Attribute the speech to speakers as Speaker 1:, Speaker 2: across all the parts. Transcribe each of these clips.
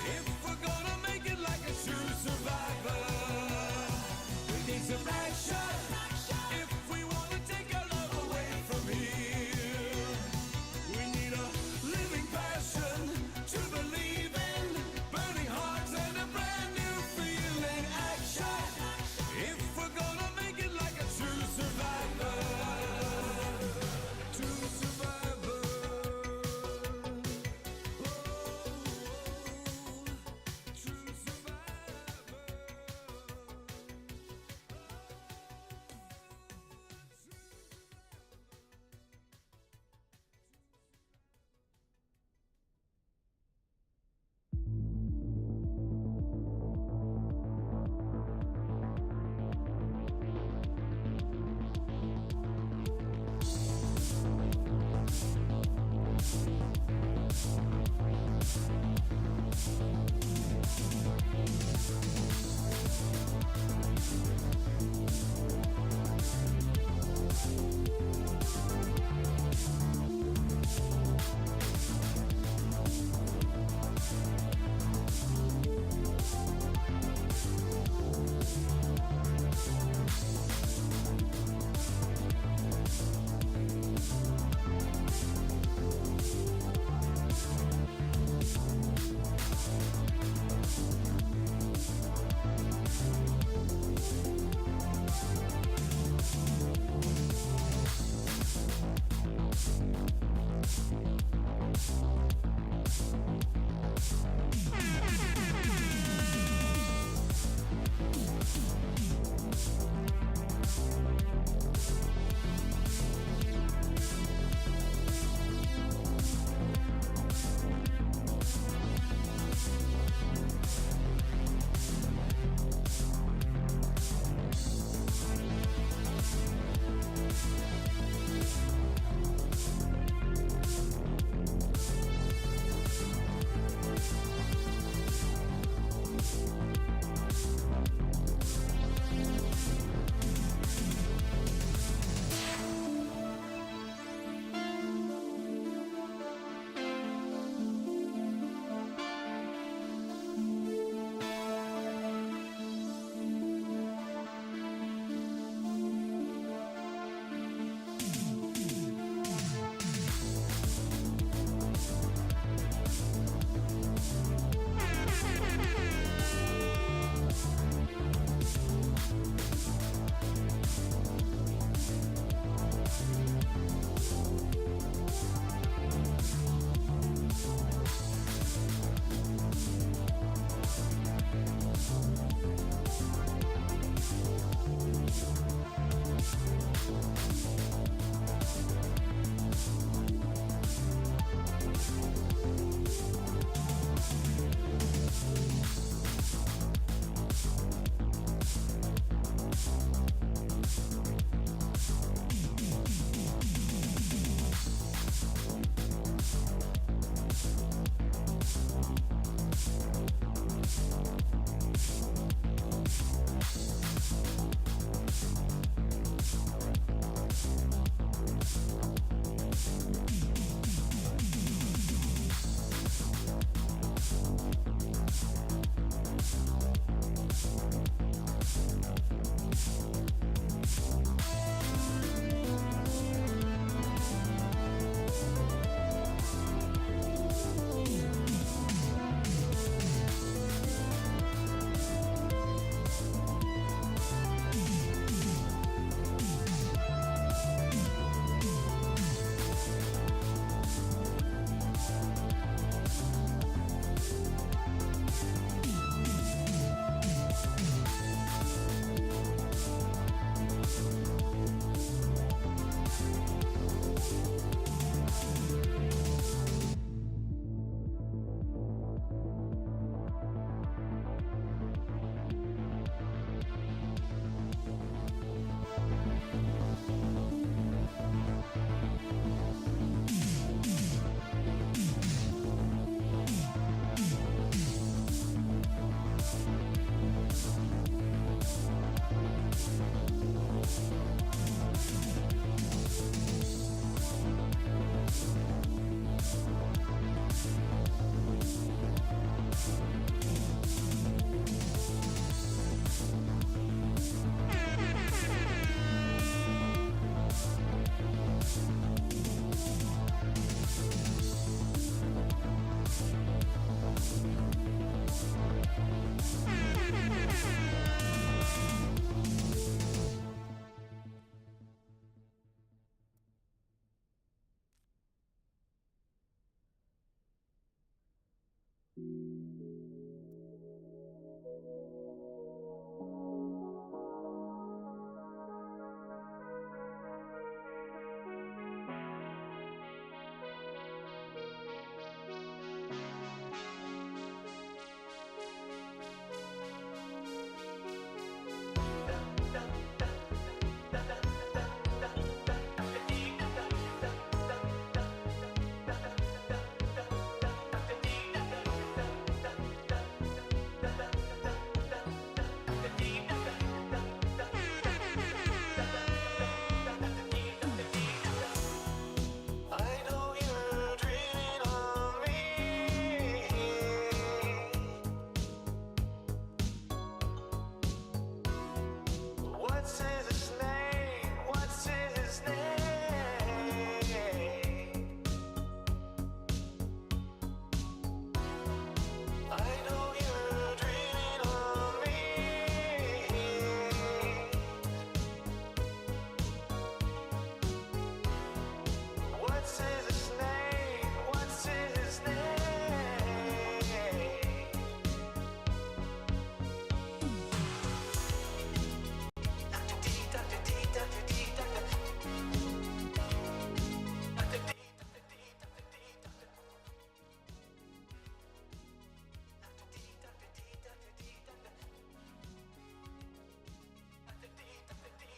Speaker 1: If we're gonna make it like a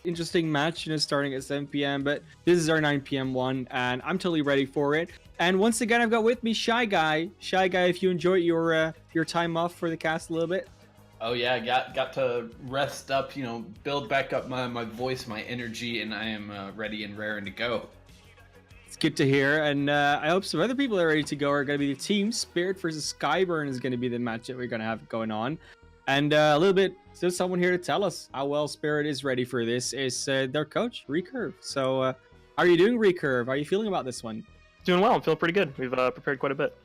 Speaker 1: Interesting match, starting at 7 p.m. But this is our 9 p.m. one, and I'm totally ready for it. And once again, I've got with me Shy Guy. Shy Guy, if you enjoyed your time off for the cast a little bit.
Speaker 2: Oh yeah, got to rest up, build back up my voice, my energy, and I am ready and raring to go.
Speaker 1: It's good to hear, and I hope some other people that are ready to go are going to be the team. Spirit versus SkyeBurn is going to be the match that we're going to have going on. And a little bit, so someone here to tell us how well Spirit is ready for this is their coach, Recurve. So how are you doing, Recurve? How are you feeling about this one?
Speaker 3: Doing well. I'm feeling pretty good. We've prepared quite a bit.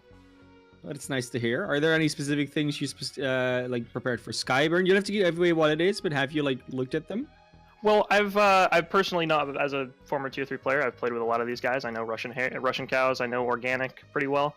Speaker 1: Well, it's nice to hear. Are there any specific things you prepared for SkyeBurn? You don't have to give away what it is, but have you looked at them?
Speaker 3: Well, I've personally not, as a former Tier 3 player, I've played with a lot of these guys. I know Russian cows. I know Organic pretty well.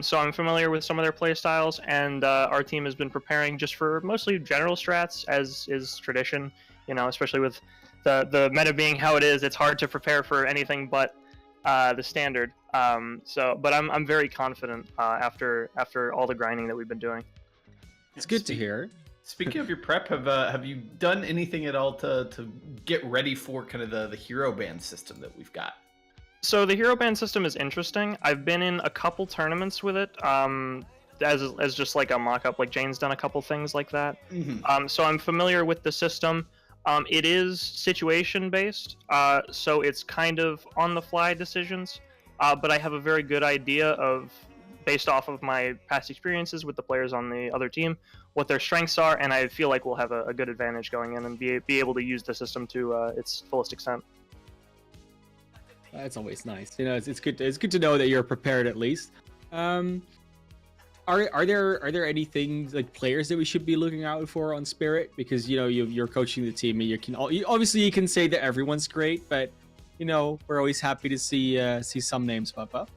Speaker 3: So I'm familiar with some of their play styles, and our team has been preparing just for mostly general strats, as is tradition. Especially with the meta being how it is, it's hard to prepare for anything but the standard. But I'm very confident after all the grinding that we've been doing.
Speaker 1: It's good to hear.
Speaker 2: Speaking of your prep, have you done anything at all to get ready for kind of the hero band system that we've got?
Speaker 3: So the hero band system is interesting. I've been in a couple tournaments with it, as just like a mock-up. Like Jane's done a couple things like that. Mm-hmm. So I'm familiar with the system. It is situation-based, so it's kind of on-the-fly decisions. But I have a very good idea of, based off of my past experiences with the players on the other team, what their strengths are, and I feel like we'll have a good advantage going in and be able to use the system to its fullest extent.
Speaker 1: That's always nice. It's good to know that you're prepared at least. Are there any things like players that we should be looking out for on Spirit? Because you're coaching the team, and you can say that everyone's great, but we're always happy to see some names pop up.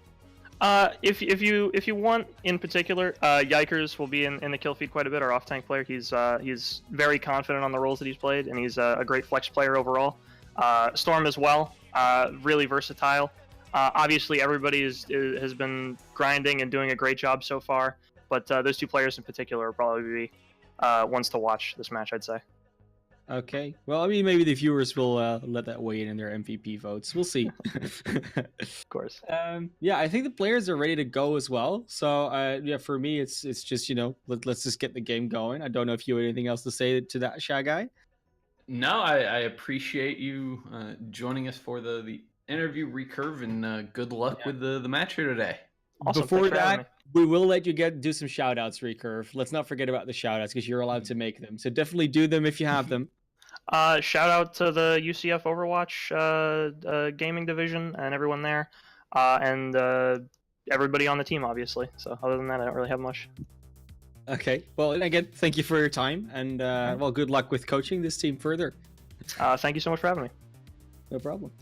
Speaker 3: If you want in particular, Yikers will be in the kill feed quite a bit. Our off tank player, he's very confident on the roles that he's played, and he's a great flex player overall. Storm as well, really versatile. Obviously, everybody has been grinding and doing a great job so far, but those two players in particular will probably be ones to watch this match, I'd say.
Speaker 1: Okay. Well, I mean, maybe the viewers will let that weigh in their MVP votes. We'll see.
Speaker 3: Of course.
Speaker 1: Yeah, I think the players are ready to go as well. So, yeah, for me, it's just, let's just get the game going. I don't know if you have anything else to say to that, Shy Guy.
Speaker 2: No, I appreciate you joining us for the interview, Recurve, and good luck with the match here today.
Speaker 3: Awesome.
Speaker 1: Before that, we will let you do some shout outs, Recurve. Let's not forget about the shout outs because you're allowed to make them. So definitely do them if you have them.
Speaker 3: Shout out to the UCF Overwatch gaming division and everyone there, and everybody on the team, obviously. So other than that, I don't really have much.
Speaker 1: Okay. Well, again, thank you for your time, and well, good luck with coaching this team further.
Speaker 3: Thank you so much for having me.
Speaker 1: No problem.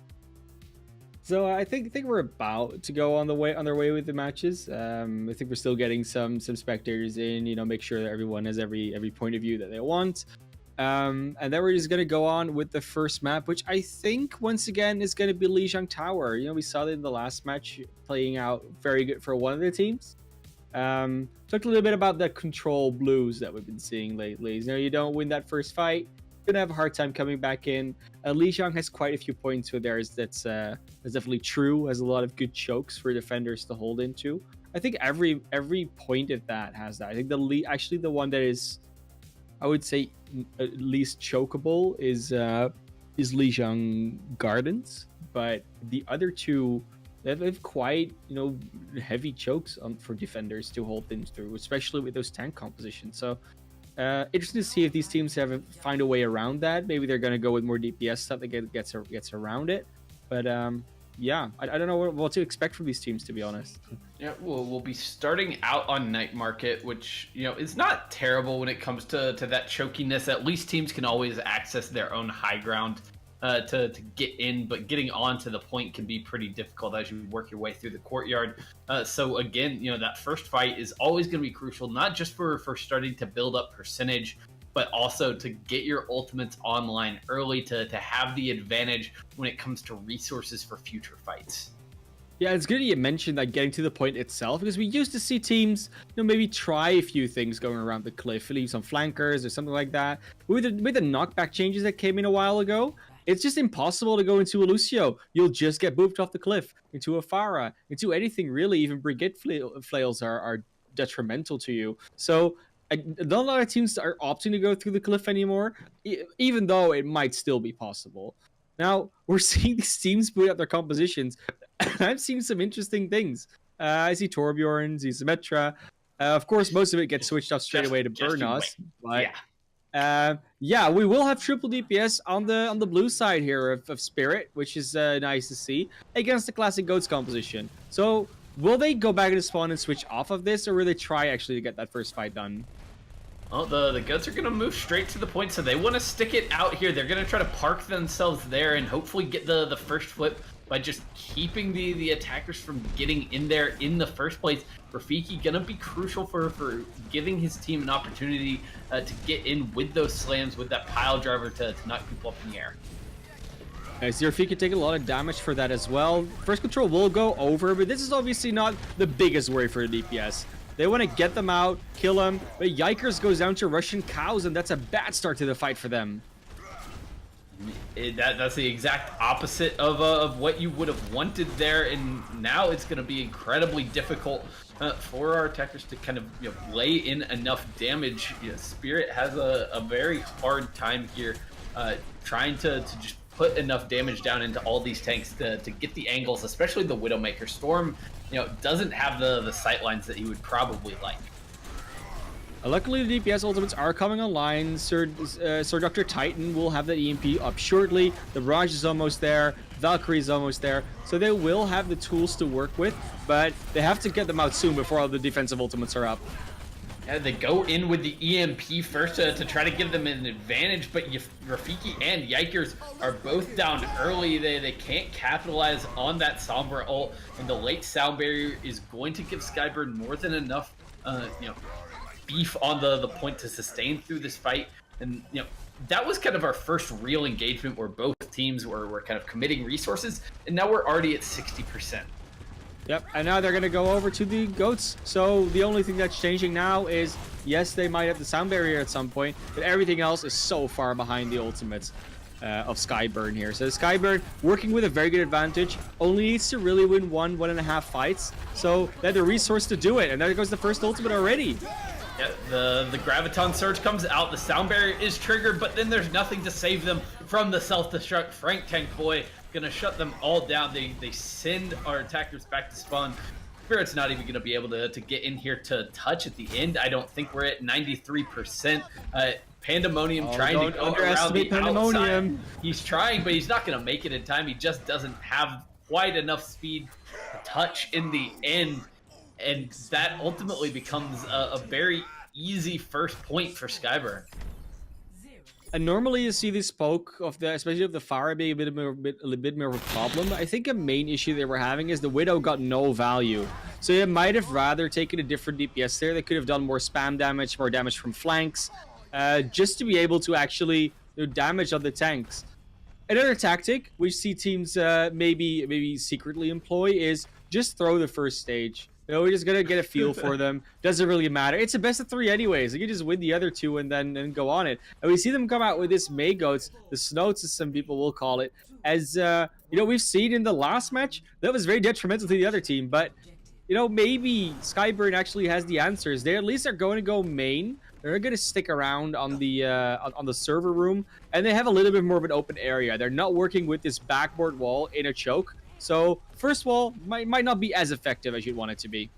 Speaker 1: So I think we're about to go on their way with the matches. I think we're still getting some spectators in. Make sure that everyone has every point of view that they want. And then we're just gonna go on with the first map, which I think once again is gonna be Lijiang Tower. We saw that in the last match playing out very good for one of the teams. Talked a little bit about the control blues that we've been seeing lately. You don't win that first fight, you're gonna have a hard time coming back in. Lijiang has quite a few points with theirs that's definitely true. Has a lot of good chokes for defenders to hold into. I think every point of that has that. I think the one that is, I would say, at least chokeable is Lijiang Gardens, but the other two, they have quite heavy chokes for defenders to hold things through, especially with those tank compositions. So Interesting to see if these teams find a way around that. Maybe they're going to go with more DPS stuff that gets around it. But yeah, I don't know what to expect from these teams, to be honest.
Speaker 2: Yeah, we'll be starting out on Night Market, which, you know, is not terrible when it comes to that chokiness. At least teams can always access their own high ground to get in, but getting onto the point can be pretty difficult as you work your way through the courtyard. So again, you know, that first fight is always going to be crucial, not just for starting to build up percentage, but also to get your ultimates online early to have the advantage when it comes to resources for future fights.
Speaker 1: Yeah, it's good that you mentioned that getting to the point itself, because we used to see teams, you know, maybe try a few things going around the cliff, leave some flankers or something like that. With the knockback changes that came in a while ago, it's just impossible to go into a Lucio. You'll just get booped off the cliff, into a Pharah, into anything really. Even Brigade flails are detrimental to you. So not a lot of teams are opting to go through the cliff anymore, even though it might still be possible. Now, we're seeing these teams put up their compositions. I've seen some interesting things. I see Torbjorn, see Symmetra. Of course, most of it gets switched off straight away to burn us. But yeah, we will have triple DPS on the blue side here of Spirit, which is nice to see, against the classic Goats composition. So will they go back into spawn and switch off of this, or will they try actually to get that first fight done?
Speaker 2: Well, the Goats are going to move straight to the point, so they want to stick it out here. They're going to try to park themselves there and hopefully get the first flip by just keeping the attackers from getting in there in the first place. Rafiki going to be crucial for giving his team an opportunity to get in with those slams, with that pile driver to knock people up in the air.
Speaker 1: So Rafiki take a lot of damage for that as well. First control will go over, but this is obviously not the biggest worry for the DPS. They want to get them out, kill them, but Yikers goes down to Russian cows, and that's a bad start to the fight for them.
Speaker 2: That's the exact opposite of what you would have wanted there, and now it's going to be incredibly difficult for our attackers to kind of, you know, lay in enough damage. You know, Spirit has a very hard time here trying to just put enough damage down into all these tanks to get the angles, especially the Widowmaker. Storm, you know, doesn't have the sight lines that he would probably like.
Speaker 1: Luckily, the DPS ultimates are coming online. Sir Dr. Titan will have that EMP up shortly. The Barrage is almost there. Valkyrie is almost there. So they will have the tools to work with, but they have to get them out soon before all the defensive ultimates are up.
Speaker 2: Yeah, they go in with the EMP first to try to give them an advantage, but Rafiki and Yikers are both down early. They can't capitalize on that Sombra ult, and the late sound barrier is going to give SkyeBurn more than enough, you know, beef on the point to sustain through this fight. And, you know, that was kind of our first real engagement where both teams were kind of committing resources, and now we're already at 60%.
Speaker 1: Yep, and now they're going to go over to the Goats. So the only thing that's changing now is, yes, they might have the sound barrier at some point, but everything else is so far behind the ultimates of SkyeBurn here. So SkyeBurn working with a very good advantage, only needs to really win 1.5 fights. So they have the resource to do it, and there goes the first ultimate already.
Speaker 2: Yeah, the Graviton Surge comes out, the sound barrier is triggered, but then there's nothing to save them from the self-destruct. Frank Tank Boy gonna shut them all down. They send our attackers back to spawn. Spirit's not even gonna be able to get in here to touch at the end. I don't think we're at 93%. Pandemonium trying to go around the outside. He's trying, but he's not gonna make it in time. He just doesn't have quite enough speed to touch in the end. And that ultimately becomes a very easy first point for SkyeBurn.
Speaker 1: And normally you see this poke of the, especially of the Pharah being a little bit more of a problem. I think a main issue they were having is the Widow got no value. So they might have rather taken a different DPS there. They could have done more spam damage, more damage from flanks, just to be able to actually do damage on the tanks. Another tactic we see teams maybe secretly employ is just throw the first stage. You know, we're just gonna get a feel for them. Doesn't really matter. It's a best of 3 anyways. You can just win the other 2 and then go on it. And we see them come out with this May Goats, the Snoats as some people will call it, as you know, we've seen in the last match that was very detrimental to the other team. But you know, maybe SkyeBurn actually has the answers. They at least are going to go main. They're going to stick around on the server room, and they have a little bit more of an open area. They're not working with this backboard wall in a choke. So first wall might not be as effective as you'd want it to be.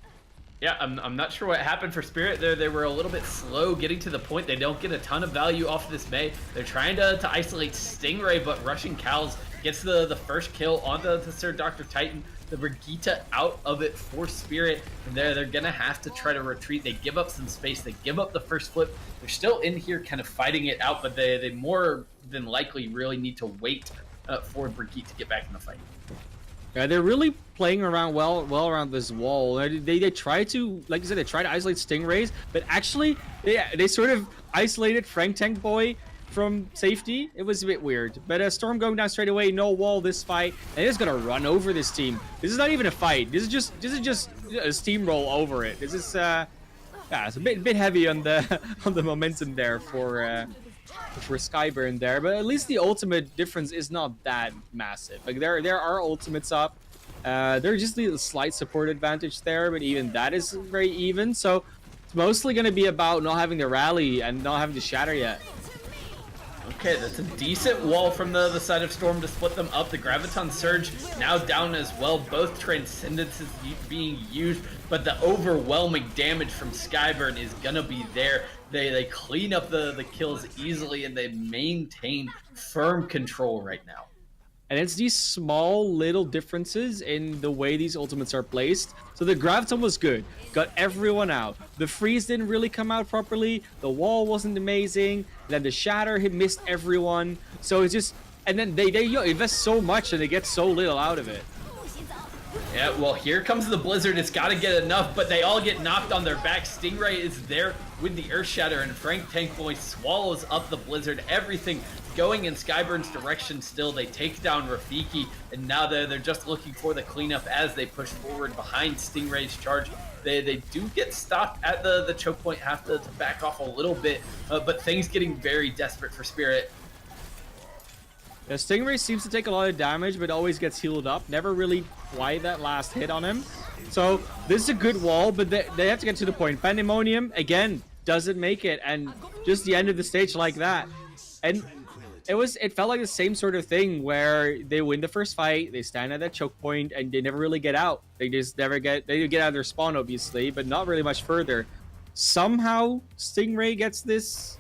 Speaker 2: Yeah, I'm not sure what happened for Spirit there. They were a little bit slow getting to the point. They don't get a ton of value off of this Mei. They're trying to isolate Stingray, but Rushing Cows gets the first kill onto the Sir Dr. Titan. The Brigitte out of it for Spirit, and they're gonna have to try to retreat. They give up some space. They give up the first flip. They're still in here kind of fighting it out, but they more than likely really need to wait for Brigitte to get back in the fight.
Speaker 1: Yeah, they're really playing around well around this wall. They try to, like you said, they try to isolate Stingrays, but actually they sort of isolated Frank Tank Boy from safety. It was a bit weird. But Storm going down straight away, no wall this fight, and it's gonna run over this team. This is not even a fight. This is just a steamroll over it. This is yeah, it's a bit heavy on the on the momentum there for SkyeBurn there, but at least the ultimate difference is not that massive. Like there are ultimates up. There's just a slight support advantage there, but even that is very even. So it's mostly going to be about not having the rally and not having the shatter yet.
Speaker 2: Okay, that's a decent wall from the side of Storm to split them up. The Graviton Surge now down as well. Both Transcendences being used, but the overwhelming damage from SkyeBurn is gonna be there. They clean up the kills easily, and they maintain firm control right now.
Speaker 1: And it's these small little differences in the way these ultimates are placed. So the Graviton was good, got everyone out. The freeze didn't really come out properly. The wall wasn't amazing. Then the shatter hit missed everyone. So it's just, and then they invest so much and they get so little out of it.
Speaker 2: Yeah, well, here comes the Blizzard. It's got to get enough, but they all get knocked on their back. Stingray is there with the Earth Shatter, and Frank Tank Boy swallows up the Blizzard. Everything going in SkyeBurn's direction still. They take down Rafiki, and now they're just looking for the cleanup as they push forward behind Stingray's charge. They do get stopped at the choke point, have to back off a little bit, but things getting very desperate for Spirit.
Speaker 1: Yeah, Stingray seems to take a lot of damage, but always gets healed up. Never really quite that last hit on him. So this is a good wall, but they have to get to the point. Pandemonium, again, doesn't make it, and just the end of the stage like that. And it felt like the same sort of thing where they win the first fight, they stand at that choke point, and they never really get out. They just never get, they get out of their spawn, obviously, but not really much further. Somehow, Stingray gets this.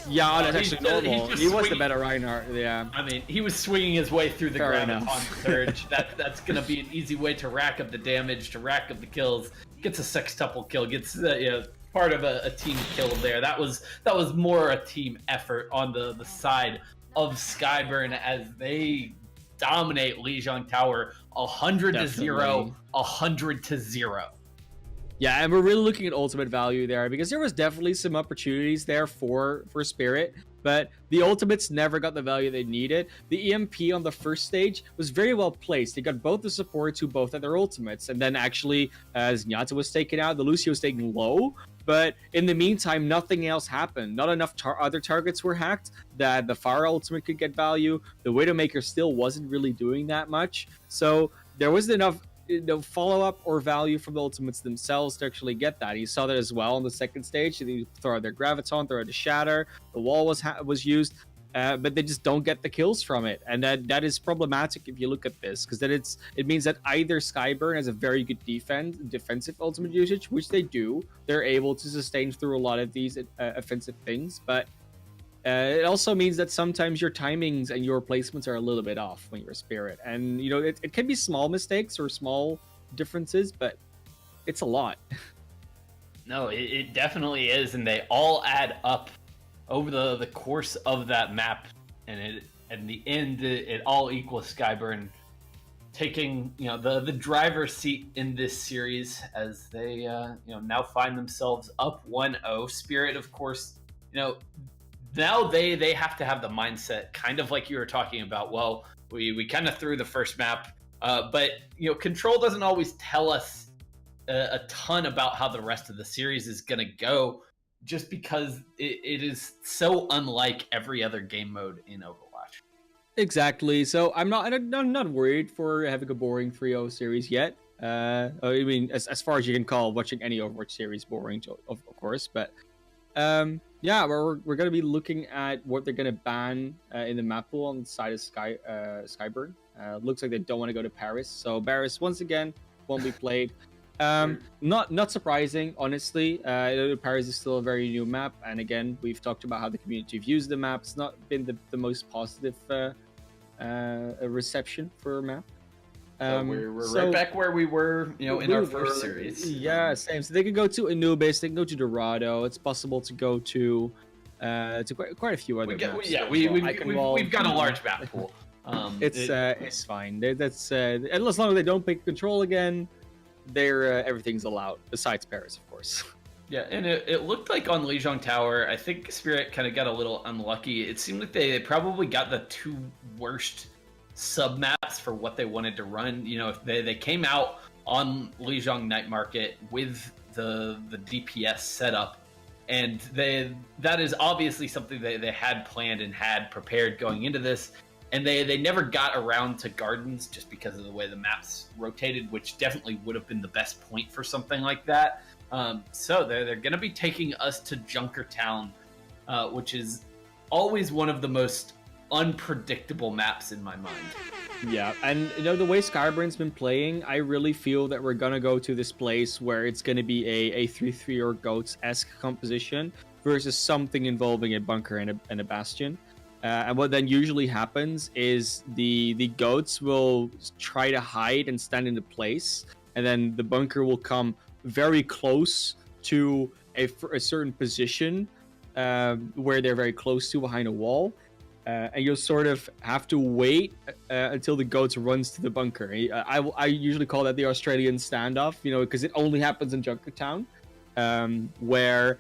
Speaker 1: Yeah, that's actually normal. He was the better Reinhardt, yeah.
Speaker 2: I mean, he was swinging his way through the Graviton Surge. That's going to be an easy way to rack up the damage, to rack up the kills. Gets a sextuple kill, gets part of a team kill there. That was more a team effort on the side of SkyeBurn as they dominate Lijiang Tower 100-0, 100-0.
Speaker 1: Yeah, and we're really looking at ultimate value there because there was definitely some opportunities there for Spirit, but the ultimates never got the value they needed. The EMP on the first stage was very well placed. They got both the supports who both had their ultimates, and then actually as Nyata was taken out, the Lucio was taken low, but in the meantime, nothing else happened. Not enough other targets were hacked that the Pharah ultimate could get value. The Widowmaker still wasn't really doing that much, so there wasn't enough follow-up or value from the ultimates themselves to actually get that. You saw that as well on the second stage. They throw out their Graviton, throw out the Shatter, the wall was used, but they just don't get the kills from it, and that is problematic if you look at this, because then it means that either SkyeBurn has a very good defensive ultimate usage, which they do. They're able to sustain through a lot of these offensive things, but it also means that sometimes your timings and your placements are a little bit off when you're a Spirit. And, you know, it can be small mistakes or small differences, but it's a lot.
Speaker 2: No, it definitely is. And they all add up over the course of that map. And in the end, it all equals SkyeBurn taking, the driver's seat in this series as they, now find themselves up 1-0. Spirit, of course, now they have to have the mindset, kind of like you were talking about. Well, we kind of threw the first map, but Control doesn't always tell us a ton about how the rest of the series is going to go, just because it is so unlike every other game mode in Overwatch.
Speaker 1: Exactly. So I'm not worried for having a boring 3-0 series yet. I mean, as far as you can call watching any Overwatch series boring, of course, but. Yeah, we're going to be looking at what they're going to ban in the map pool on the side of SkyeBurn. Looks like they don't want to go to Paris. So Paris, once again, won't be played. Not surprising, honestly. Paris is still a very new map, and again, we've talked about how the community views the map. It's not been the most positive reception for a map.
Speaker 2: So we're right back where we were, in our first series.
Speaker 1: Yeah, same. So they can go to Anubis, they can go to Dorado. It's possible to go to quite a few other maps.
Speaker 2: We've got a large map pool.
Speaker 1: It's fine. That's and as long as they don't pick control again, everything's allowed. Besides Paris, of course.
Speaker 2: Yeah, and it looked like on Lijiang Tower, I think Spirit kind of got a little unlucky. It seemed like they probably got the two worst sub-maps for what they wanted to run. If they came out on Lijiang Night Market with the DPS setup, and that is obviously something they had planned and had prepared going into this, and they never got around to Gardens just because of the way the maps rotated, which definitely would have been the best point for something like that. So they're going to be taking us to Junkertown, which is always one of the most unpredictable maps in my mind.
Speaker 1: Yeah, and the way SkyeBurn's been playing, I really feel that we're gonna go to this place where it's gonna be a 3-3 or Goats-esque composition versus something involving a bunker and a bastion. And what then usually happens is the Goats will try to hide and stand into place, and then the bunker will come very close to a certain position where they're very close to behind a wall. And you'll sort of have to wait until the Goats runs to the bunker. I usually call that the Australian standoff, because it only happens in Junkertown, where,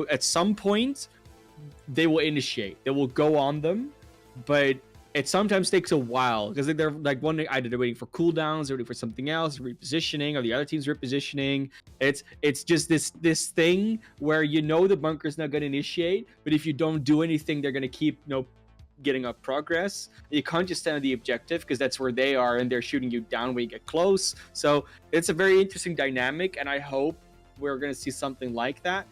Speaker 1: at some point they will initiate. They will go on them, but it sometimes takes a while because they're like wondering, either they're waiting for cooldowns, they're waiting for something else, repositioning, or the other team's repositioning. It's just this thing where the bunker's not going to initiate, but if you don't do anything, they're going to keep getting up progress. You can't just stand on the objective because that's where they are and they're shooting you down when you get close. So it's a very interesting dynamic, and I hope we're going to see something like that.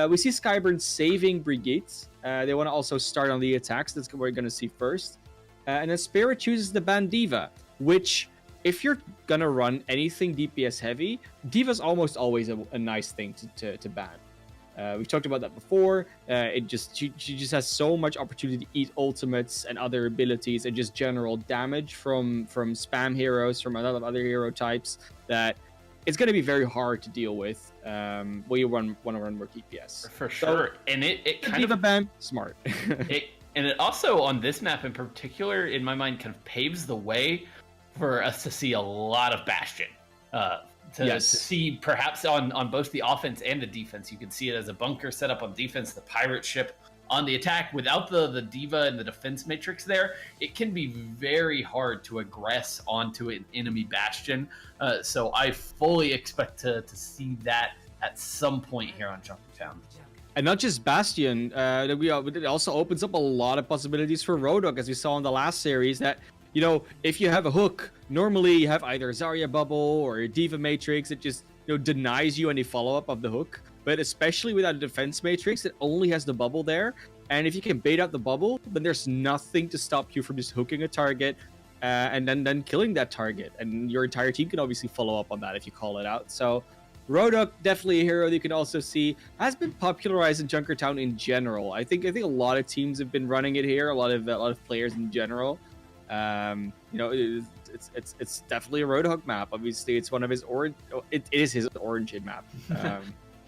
Speaker 1: We see SkyeBurn saving Brigitte. They want to also start on the attacks. That's what we're going to see first. And then Spirit chooses the ban D.Va, which, if you're going to run anything DPS heavy, D.Va's almost always a nice thing to ban. We've talked about that before. She just has so much opportunity to eat ultimates and other abilities and just general damage from spam heroes, from a lot of other hero types, that it's going to be very hard to deal with when you want to run more DPS.
Speaker 2: For sure. So, and it kind
Speaker 1: of ban, smart.
Speaker 2: And it also, on this map in particular, in my mind, kind of paves the way for us to see a lot of Bastion. To see perhaps on both the offense and the defense. You can see it as a bunker set up on defense, the pirate ship on the attack. Without the D.Va and the defense matrix there, it can be very hard to aggress onto an enemy bastion. So I fully expect to see that at some point here on Junkertown.
Speaker 1: And not just Bastion, it also opens up a lot of possibilities for Roadhog, as we saw in the last series, that if you have a hook, normally you have either a Zarya bubble or a D.Va matrix that just denies you any follow-up of the hook. But especially without a defense matrix, it only has the bubble there. And if you can bait out the bubble, then there's nothing to stop you from just hooking a target and then killing that target. And your entire team can obviously follow up on that if you call it out. So Roadhog, definitely a hero that you can also see has been popularized in Junkertown in general. I think a lot of teams have been running it here. A lot of players in general. It's definitely a Roadhog map. Obviously, it's one of his it is his origin map.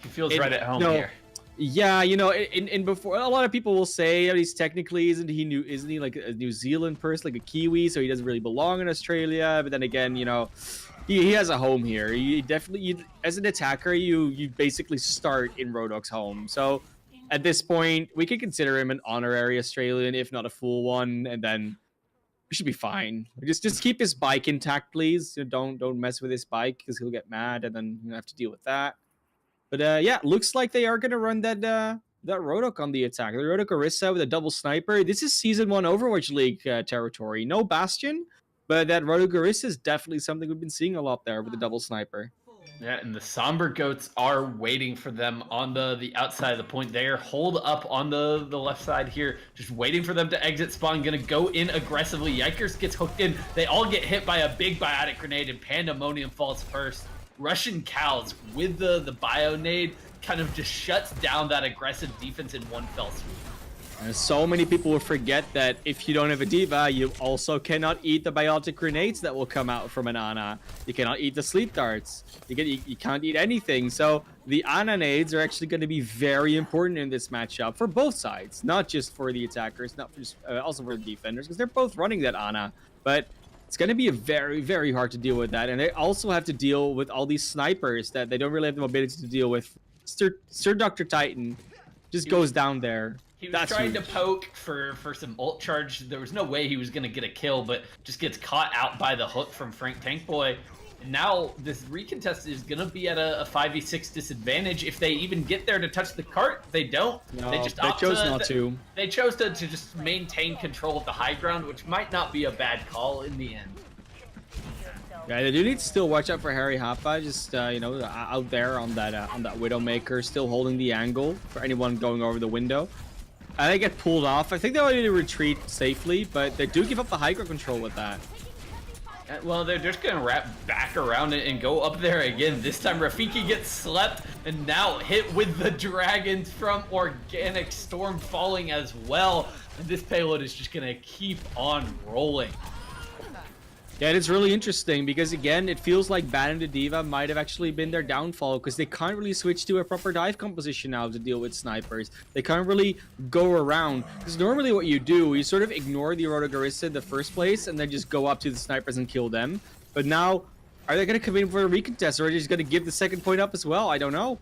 Speaker 2: He feels right at home here.
Speaker 1: Yeah, in before, a lot of people will say he's technically isn't he like a New Zealand person, like a Kiwi, so he doesn't really belong in Australia. But then again, he has a home here. He definitely, as an attacker, you basically start in Roadhog's home. So at this point, we could consider him an honorary Australian, if not a full one, and then we should be fine. Just keep his bike intact, please. Don't mess with his bike because he'll get mad, and then you have to deal with that. But yeah, looks like they are gonna run that Roadhog on the attack. The Roadhog Orisa with a double sniper. This is Season 1 Overwatch League territory. No Bastion, but that Roadhog Orisa is definitely something we've been seeing a lot there with the double sniper.
Speaker 2: Yeah, and the Somber Goats are waiting for them on the outside of the point. They are holed up on the left side here, just waiting for them to exit spawn. Gonna go in aggressively. Yikers gets hooked in. They all get hit by a big biotic grenade, and Pandemonium falls first. Russian Cows with the bio nade kind of just shuts down that aggressive defense in one fell swoop.
Speaker 1: And so many people will forget that if you don't have a diva, you also cannot eat the biotic grenades that will come out from an Ana. You cannot eat the sleep darts. You can't eat anything. So the Ana nades are actually going to be very important in this matchup for both sides, not just for the attackers, not just also for the defenders, because they're both running that Ana. But it's going to be very, very hard to deal with that. And they also have to deal with all these snipers that they don't really have the mobility to deal with. Sir Dr. Titan just goes down there.
Speaker 2: He was trying to poke for some ult charge. There was no way he was going to get a kill, but just gets caught out by the hook from Frank Tankboy. And now this recontest is going to be at a 5v6 disadvantage. If they even get there to touch the cart, they don't.
Speaker 1: No,
Speaker 2: they
Speaker 1: chose not to.
Speaker 2: They chose to just maintain control of the high ground, which might not be a bad call in the end.
Speaker 1: Yeah, they do need to still watch out for Harry Hapa, just you know, out there on that Widowmaker, still holding the angle for anyone going over the window. And they get pulled off. I think they need to retreat safely, but they do give up the high ground control with that.
Speaker 2: Well, they're just going to wrap back around it and go up there again. This time, Rafiki gets slept and now hit with the dragons from Organic Storm falling as well. And this payload is just going to keep on rolling.
Speaker 1: Yeah, it's really interesting because, again, it feels like banning the Diva might have actually been their downfall because they can't really switch to a proper dive composition now to deal with snipers. They can't really go around because normally what you do, you sort of ignore the Rotogarissa in the first place and then just go up to the snipers and kill them. But now, are they going to come in for a recontest or are they just going to give the second point up as well? I don't know.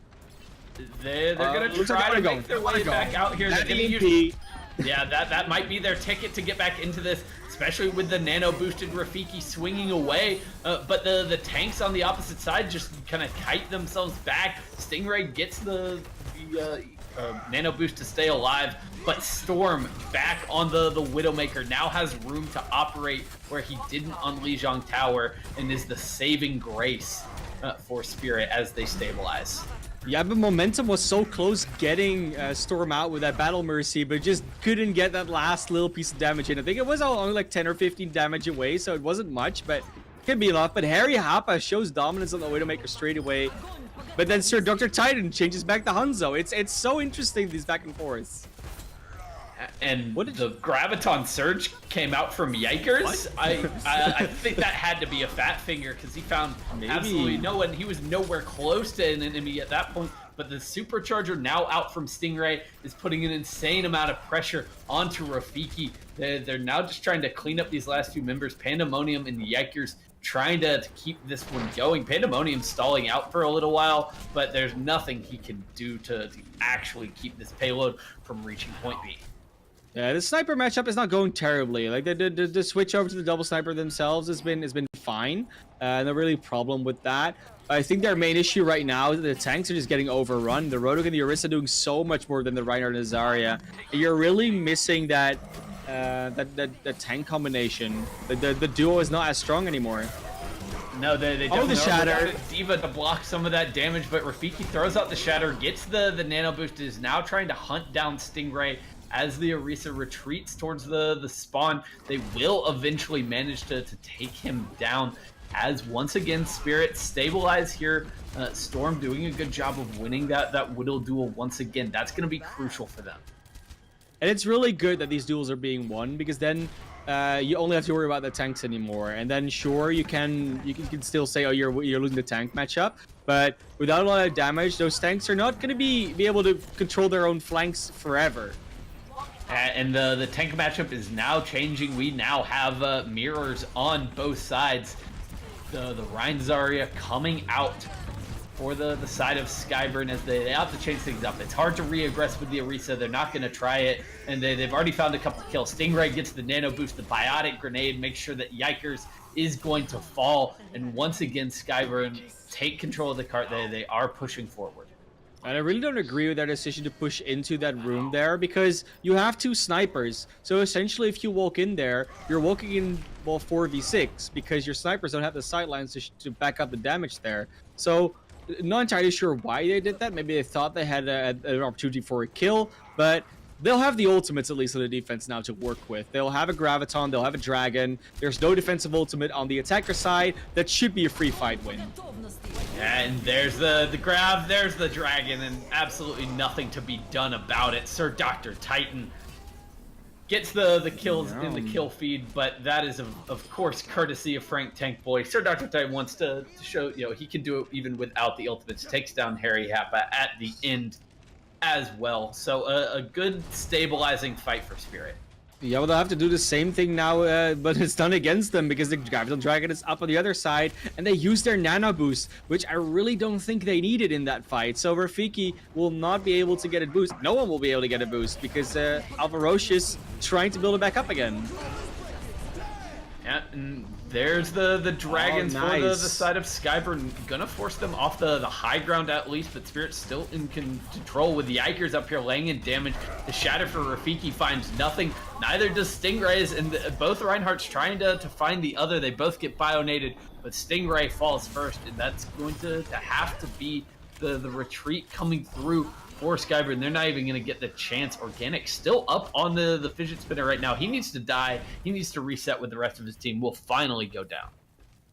Speaker 2: They're going to try to make their way back out here.
Speaker 1: That EMP.
Speaker 2: Yeah, that might be their ticket to get back into this, especially with the nano boosted Rafiki swinging away. But the tanks on the opposite side just kind of kite themselves back. Stingray gets the nano boost to stay alive, but Storm back on the Widowmaker now has room to operate where he didn't on Lijiang Tower and is the saving grace for Spirit as they stabilize.
Speaker 1: Yeah, but Momentum was so close getting Storm out with that Battle Mercy, but just couldn't get that last little piece of damage in. I think it was only like 10 or 15 damage away, so it wasn't much, but it could be enough. But Harry Hapa shows dominance on the Widowmaker straight away. But then Sir Dr. Titan changes back to Hanzo. It's so interesting, these back and forths.
Speaker 2: And the Graviton Surge came out from Yikers. I think that had to be a fat finger because he found absolutely no one. He was nowhere close to an enemy at that point. But the Supercharger now out from Stingray is putting an insane amount of pressure onto Rafiki. They're now just trying to clean up these last few members. Pandemonium and Yikers trying to keep this one going. Pandemonium stalling out for a little while, but there's nothing he can do to actually keep this payload from reaching point B.
Speaker 1: Yeah, the sniper matchup is not going terribly. Like the switch over to the double sniper themselves has been fine. No really problem with that. I think their main issue right now is that the tanks are just getting overrun. The Rotok and the Orisa doing so much more than the Reinhardt and Zarya. You're really missing that tank combination. The duo is not as strong anymore.
Speaker 2: No, they
Speaker 1: the Shatter.
Speaker 2: Diva to block some of that damage, but Rafiki throws out the Shatter, gets the nano boost, is now trying to hunt down Stingray. As the Orisa retreats towards the spawn, they will eventually manage to take him down. As once again, Spirit stabilize here. Storm doing a good job of winning that Widow duel once again. That's going to be crucial for them.
Speaker 1: And it's really good that these duels are being won because then you only have to worry about the tanks anymore. And then sure, you can still say, oh, you're losing the tank matchup. But without a lot of damage, those tanks are not going to be able to control their own flanks forever.
Speaker 2: And the tank matchup is now changing. We now have mirrors on both sides. The Rein Zarya coming out for the side of SkyeBurn as they have to change things up. It's hard to re-aggress with the Orisa. They're not going to try it. And they've already found a couple of kills. Stingray gets the nano boost, the biotic grenade, makes sure that Yikers is going to fall. And once again, SkyeBurn take control of the cart. They are pushing forward.
Speaker 1: And I really don't agree with their decision to push into that room there because you have two snipers. So essentially, if you walk in there, you're walking in, well, 4v6 because your snipers don't have the sightlines to back up the damage there. So not entirely sure why they did that. Maybe they thought they had an opportunity for a kill, but they'll have the ultimates at least on the defense now to work with. They'll have a Graviton, they'll have a Dragon. There's no defensive ultimate on the attacker side. That should be a free fight win.
Speaker 2: And there's the grab, there's the dragon, and absolutely nothing to be done about it. Sir Dr. Titan gets the kills in the kill feed, but that is of course courtesy of Frank Tank Boy. Sir Dr. Titan wants to show he can do it even without the ultimates. Takes down Harry Happa at the end as well. So a good stabilizing fight for Spirit.
Speaker 1: Yeah, well, they'll have to do the same thing now, but it's done against them because the Graviton Dragon is up on the other side, and they use their Nano Boost, which I really don't think they needed in that fight. So Rafiki will not be able to get a boost. No one will be able to get a boost because Alvarocious trying to build it back up again.
Speaker 2: Yeah, and there's the dragons
Speaker 1: nice.
Speaker 2: for the side of SkyeBurn. Gonna force them off the high ground at least, but Spirit's still in control with the Ikers up here laying in damage. The Shatter for Rafiki finds nothing. Neither does Stingray's, and both Reinhardt's trying to find the other. They both get bionated, but Stingray falls first, and that's going to have to be the retreat coming through for SkyeBurn. They're not even going to get the chance. Organic still up on the fidget spinner right now. He needs to die. He needs to reset with the rest of his team. Will finally go down.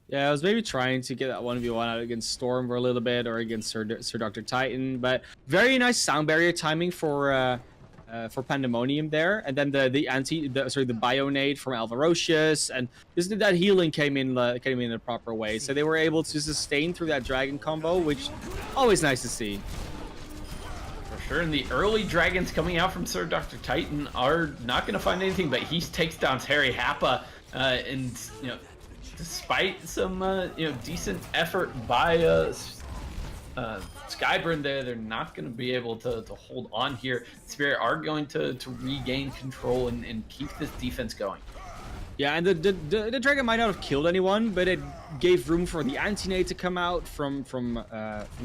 Speaker 1: Yeah, I was maybe trying to get that 1v1 out against Storm for a little bit, or against Sir Dr. Titan, but very nice sound barrier timing for Pandemonium there, and then the Bionade from Alvarocious, and that healing came in a proper way, so they were able to sustain through that dragon combo, which always nice to see.
Speaker 2: Sure, and the early dragons coming out from Sir Dr. Titan are not going to find anything, but he takes down Harry Happa, and despite some decent effort by SkyeBurn there, they're not going to be able to hold on here. Spirit are going to regain control and keep this defense going.
Speaker 1: Yeah, and the dragon might not have killed anyone, but it gave room for the anti-nade to come out from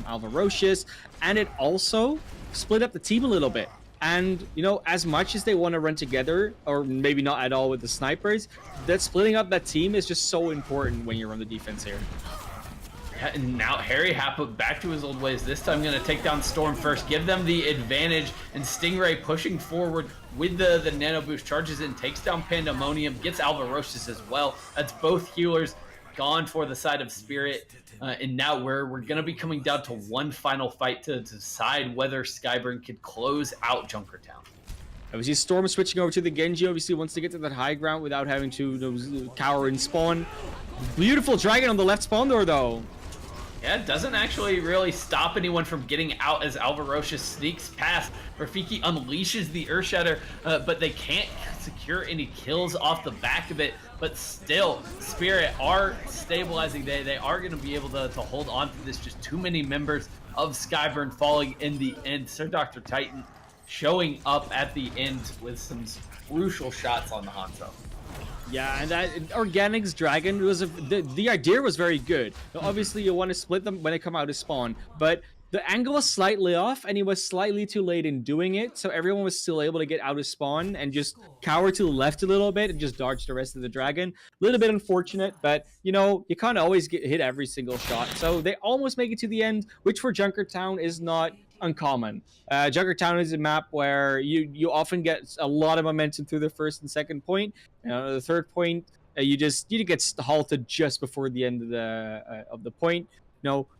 Speaker 1: Alvarocious, and it also split up the team a little bit. And as much as they want to run together, or maybe not at all with the snipers, that splitting up that team is just so important when you're on the defense here.
Speaker 2: And now Harry Happa back to his old ways. This time going to take down Storm first, give them the advantage, and Stingray pushing forward with the Nano Boost, charges in, takes down Pandemonium, gets Alvarocious as well. That's both healers gone for the side of Spirit. And now we're going to be coming down to one final fight to decide whether SkyeBurn could close out Junkertown.
Speaker 1: Obviously, Storm switching over to the Genji. Obviously, wants to get to that high ground without having to cower and spawn. Beautiful dragon on the left spawn door, though.
Speaker 2: Yeah, it doesn't actually really stop anyone from getting out as Alvarocious sneaks past. Rafiki unleashes the Earthshatter, but they can't secure any kills off the back of it. But still, Spirit are stabilizing. They are going to be able to hold on to this. Just too many members of SkyeBurn falling in the end. Sir Dr. Titan showing up at the end with some crucial shots on the Hanzo.
Speaker 1: Yeah, and that Organic's dragon was the idea was very good. Now, obviously, you want to split them when they come out of spawn, but the angle was slightly off, and he was slightly too late in doing it, so everyone was still able to get out of spawn and just cower to the left a little bit and just dodge the rest of the dragon. A little bit unfortunate, but you can't always get hit every single shot. So they almost make it to the end, which for Junkertown is not uncommon. Junkertown is a map where you often get a lot of momentum through the first and second point. The third point, you get halted just before the end of the point.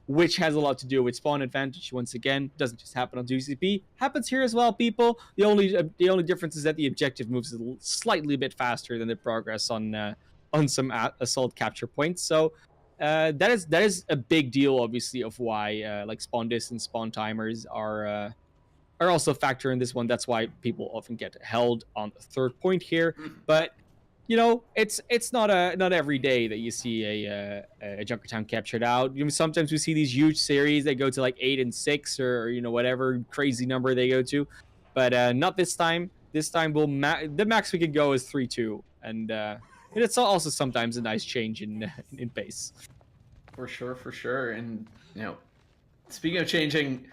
Speaker 1: Which has a lot to do with spawn advantage. Once again, doesn't just happen on GCP. Happens here as well, people. The only difference is that the objective moves slightly a bit faster than the progress on some assault capture points. So that is a big deal, obviously, of why like spawn distance, spawn timers are also a factor in this one. That's why people often get held on the third point here. But it's not every day that you see a Junkertown captured out. Sometimes we see these huge series that go to like 8 and 6 or whatever crazy number they go to, but not this time. This time the max we could go is 3-2, and it's also sometimes a nice change in pace.
Speaker 2: For sure. And speaking of changing,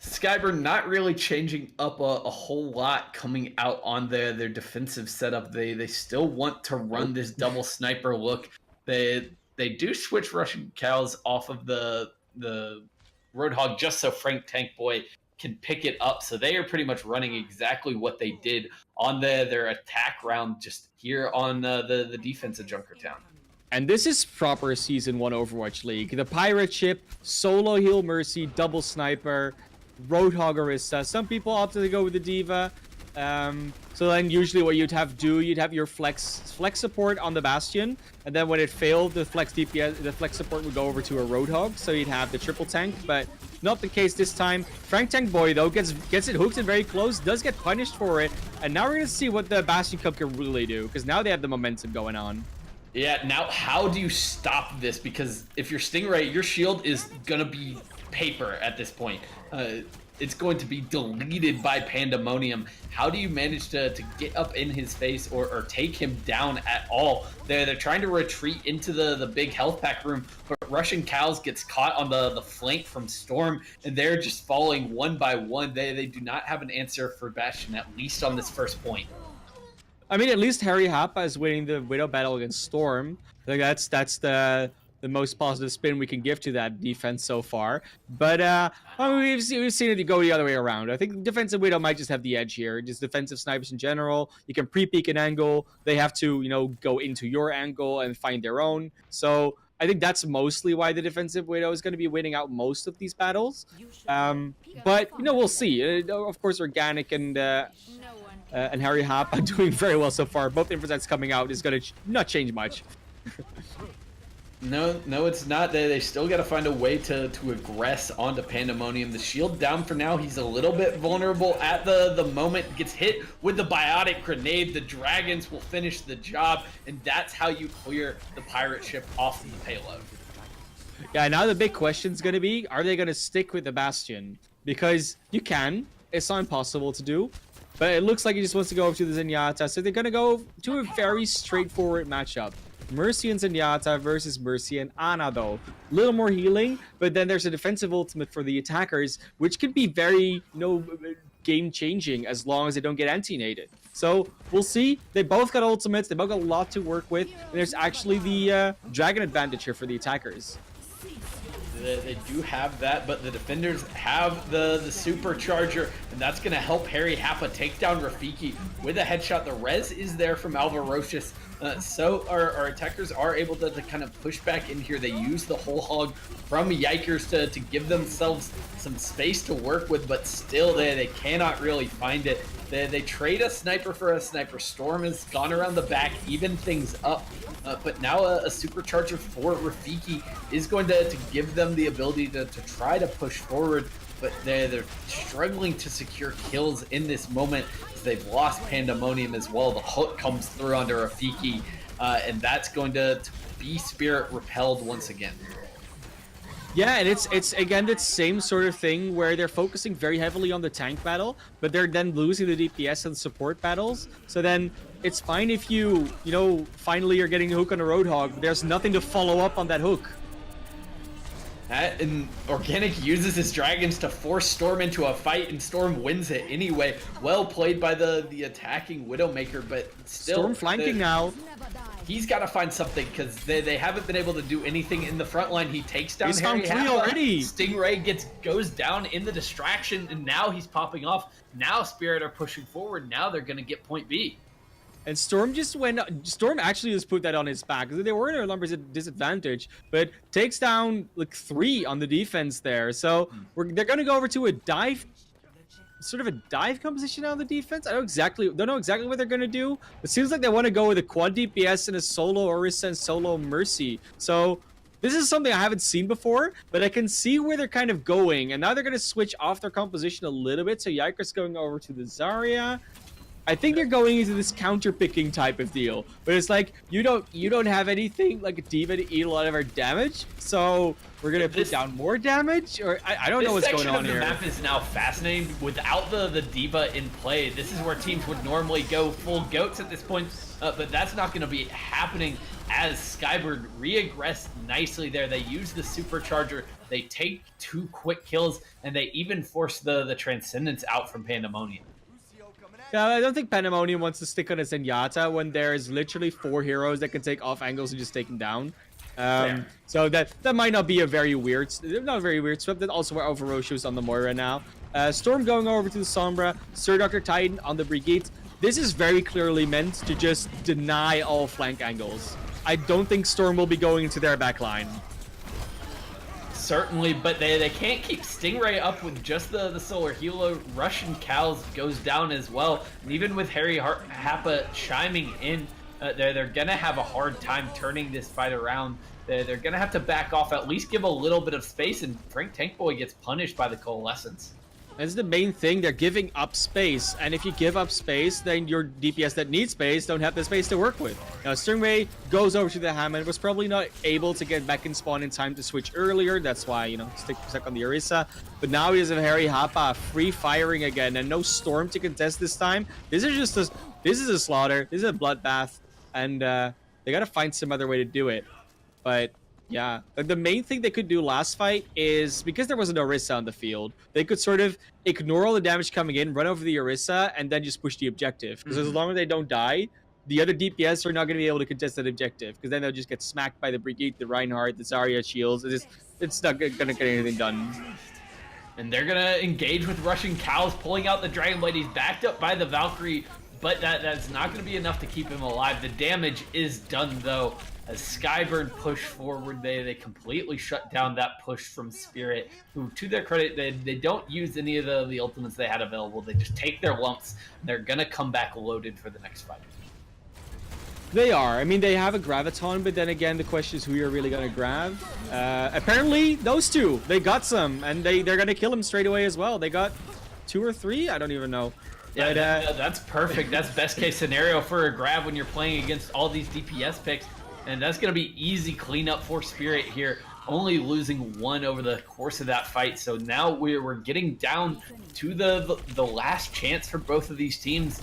Speaker 2: SkyeBurn not really changing up a whole lot coming out on their defensive setup. They still want to run this double sniper look. They do switch Russian cows off of the Roadhog just so Frank Tank Boy can pick it up. So they are pretty much running exactly what they did on their attack round just here on the defense of Junkertown.
Speaker 1: And this is proper Season 1 Overwatch League. The Pirate Ship, Solo Heal Mercy, Double Sniper, Roadhog Orisa. Some people opted to go with the D.Va. So then usually what you'd have your flex support on the Bastion, and then when it failed, the flex DPS, the flex support would go over to a Roadhog, so you'd have the triple tank, but not the case this time. Frank Tank Boy though gets it hooked and very close, does get punished for it, and now we're gonna see what the Bastion Cup can really do, because now they have the momentum going on.
Speaker 2: Yeah, now how do you stop this? Because if you're Stingray, your shield is gonna be paper at this point. It's going to be deleted by Pandemonium. How do you manage to get up in his face or take him down at all? They're trying to retreat into the big health pack room, but Russian Cows gets caught on the flank from Storm, and they're just falling one by one. They do not have an answer for Bastion, at least on this first point.
Speaker 1: I mean, at least Harry Hapa is winning the Widow battle against Storm. I think that's the most positive spin we can give to that defense so far. But I mean, we've seen it go the other way around. I think defensive Widow might just have the edge here. Just defensive snipers in general. You can pre-peek an angle. They have to, go into your angle and find their own. So I think that's mostly why the defensive Widow is going to be winning out most of these battles. But we'll see. Of course, Organic and Harry Hop are doing very well so far. Both infosets coming out is going to not change much.
Speaker 2: No, it's not. They still got to find a way to aggress onto Pandemonium. The shield down for now. He's a little bit vulnerable at the moment. Gets hit with the biotic grenade. The dragons will finish the job, and that's how you clear the pirate ship off the payload.
Speaker 1: Yeah, now the big question's going to be, are they going to stick with the Bastion? Because you can. It's not impossible to do. But it looks like he just wants to go over to the Zenyatta. So they're going to go to a very straightforward matchup. Mercy and Zenyatta versus Mercy and Ana, though. A little more healing, but then there's a defensive ultimate for the attackers, which could be very, game-changing as long as they don't get anti-nated. So we'll see. They both got ultimates. They both got a lot to work with. And there's actually the dragon advantage here for the attackers.
Speaker 2: They do have that, but the defenders have the supercharger, and that's going to help Harry Hapa take down Rafiki with a headshot. The res is there from Alvarocious, so our attackers are able to kind of push back in here. They use the whole hog from Yikers to give themselves some space to work with, but still they cannot really find it. They trade a sniper for a sniper. Storm has gone around the back, even things up. But now a supercharger for Rafiki is going to give them the ability to try to push forward, but they're struggling to secure kills in this moment. They've lost Pandemonium as well. The hook comes through onto Rafiki, and that's going to be spirit repelled once again.
Speaker 1: Yeah, and it's again that same sort of thing where they're focusing very heavily on the tank battle, but they're then losing the DPS and support battles. So then it's fine if you finally are getting a hook on a Roadhog, but there's nothing to follow up on that hook.
Speaker 2: And Organic uses his dragons to force Storm into a fight, and Storm wins it anyway. Well played by the attacking Widowmaker, but still
Speaker 1: Storm flanking now.
Speaker 2: He's got to find something because they haven't been able to do anything in the front line. He takes down Harry
Speaker 1: Hapa already.
Speaker 2: Stingray goes down in the distraction, and now he's popping off. Now Spirit are pushing forward. Now they're going to get point B.
Speaker 1: And Storm actually just put that on his back. They were in their numbers at disadvantage, but takes down like 3 on the defense there. So they're going to go over to a dive, sort of a dive composition on the defense. Don't know exactly what they're going to do. It seems like they want to go with a quad DPS and a solo Orisa and solo Mercy. So this is something I haven't seen before, but I can see where they're kind of going. And now they're going to switch off their composition a little bit. So Yikers going over to the Zarya. I think they're going into this counter-picking type of deal, but it's like you don't have anything like a D.Va to eat a lot of our damage, so we're gonna put down more damage, or I don't know what's going on here.
Speaker 2: This section of the map is now fascinating. Without the D.Va in play, this is where teams would normally go full goats at this point, but that's not going to be happening as SkyeBurn re-aggress nicely there. They use the supercharger, they take 2 quick kills, and they even force the Transcendence out from Pandemonium.
Speaker 1: Yeah, I don't think Pandemonium wants to stick on a Zenyatta when there's literally 4 heroes that can take off angles and just take him down. So that might not be a very weird, not a very weird swap. That also where Alvarocious on the Moira now. Storm going over to the Sombra, Sir Dr. Titan on the Brigade. This is very clearly meant to just deny all flank angles. I don't think Storm will be going into their back line.
Speaker 2: Certainly, but they can't keep Stingray up with just the Solar Helo. Russian Cows goes down as well. And even with Harry Happa chiming in, they're going to have a hard time turning this fight around. They're going to have to back off, at least give a little bit of space, and Frank Tankboy gets punished by the Coalescence.
Speaker 1: That's the main thing. They're giving up space, and if you give up space, then your DPS that need space don't have the space to work with. Now, Stingray goes over to the Hammond, was probably not able to get back in spawn in time to switch earlier. That's why, you know, stuck on the Orisa. But now he has a Harry Happa free firing again, and no Storm to contest this time. This is just this is a slaughter. This is a bloodbath, and they gotta find some other way to do it. But yeah, the main thing they could do last fight is, because there was an Orisa on the field, they could sort of ignore all the damage coming in, run over the Orisa, and then just push the objective. Because as long as they don't die, the other DPS are not going to be able to contest that objective, because then they'll just get smacked by the Brigitte, the Reinhardt, the Zarya shields. It's not going to get anything done.
Speaker 2: And they're going to engage with Russian Cows, pulling out the Dragon Blade. He's backed up by the Valkyrie, but that's not going to be enough to keep him alive. The damage is done, though. As SkyeBurn push forward, they completely shut down that push from Spirit, who, to their credit, they don't use any of the ultimates they had available. They just take their lumps, and they're going to come back loaded for the next fight.
Speaker 1: They are. I mean, they have a Graviton, but then again, the question is who you're really going to grab. Apparently, those two, they got some, and they're going to kill him straight away as well. They got 2 or 3? I don't even know.
Speaker 2: Yeah,
Speaker 1: but,
Speaker 2: that's perfect. That's best case scenario for a grab when you're playing against all these DPS picks. And that's going to be easy cleanup for Spirit here, only losing 1 over the course of that fight. So now we're getting down to the last chance for both of these teams.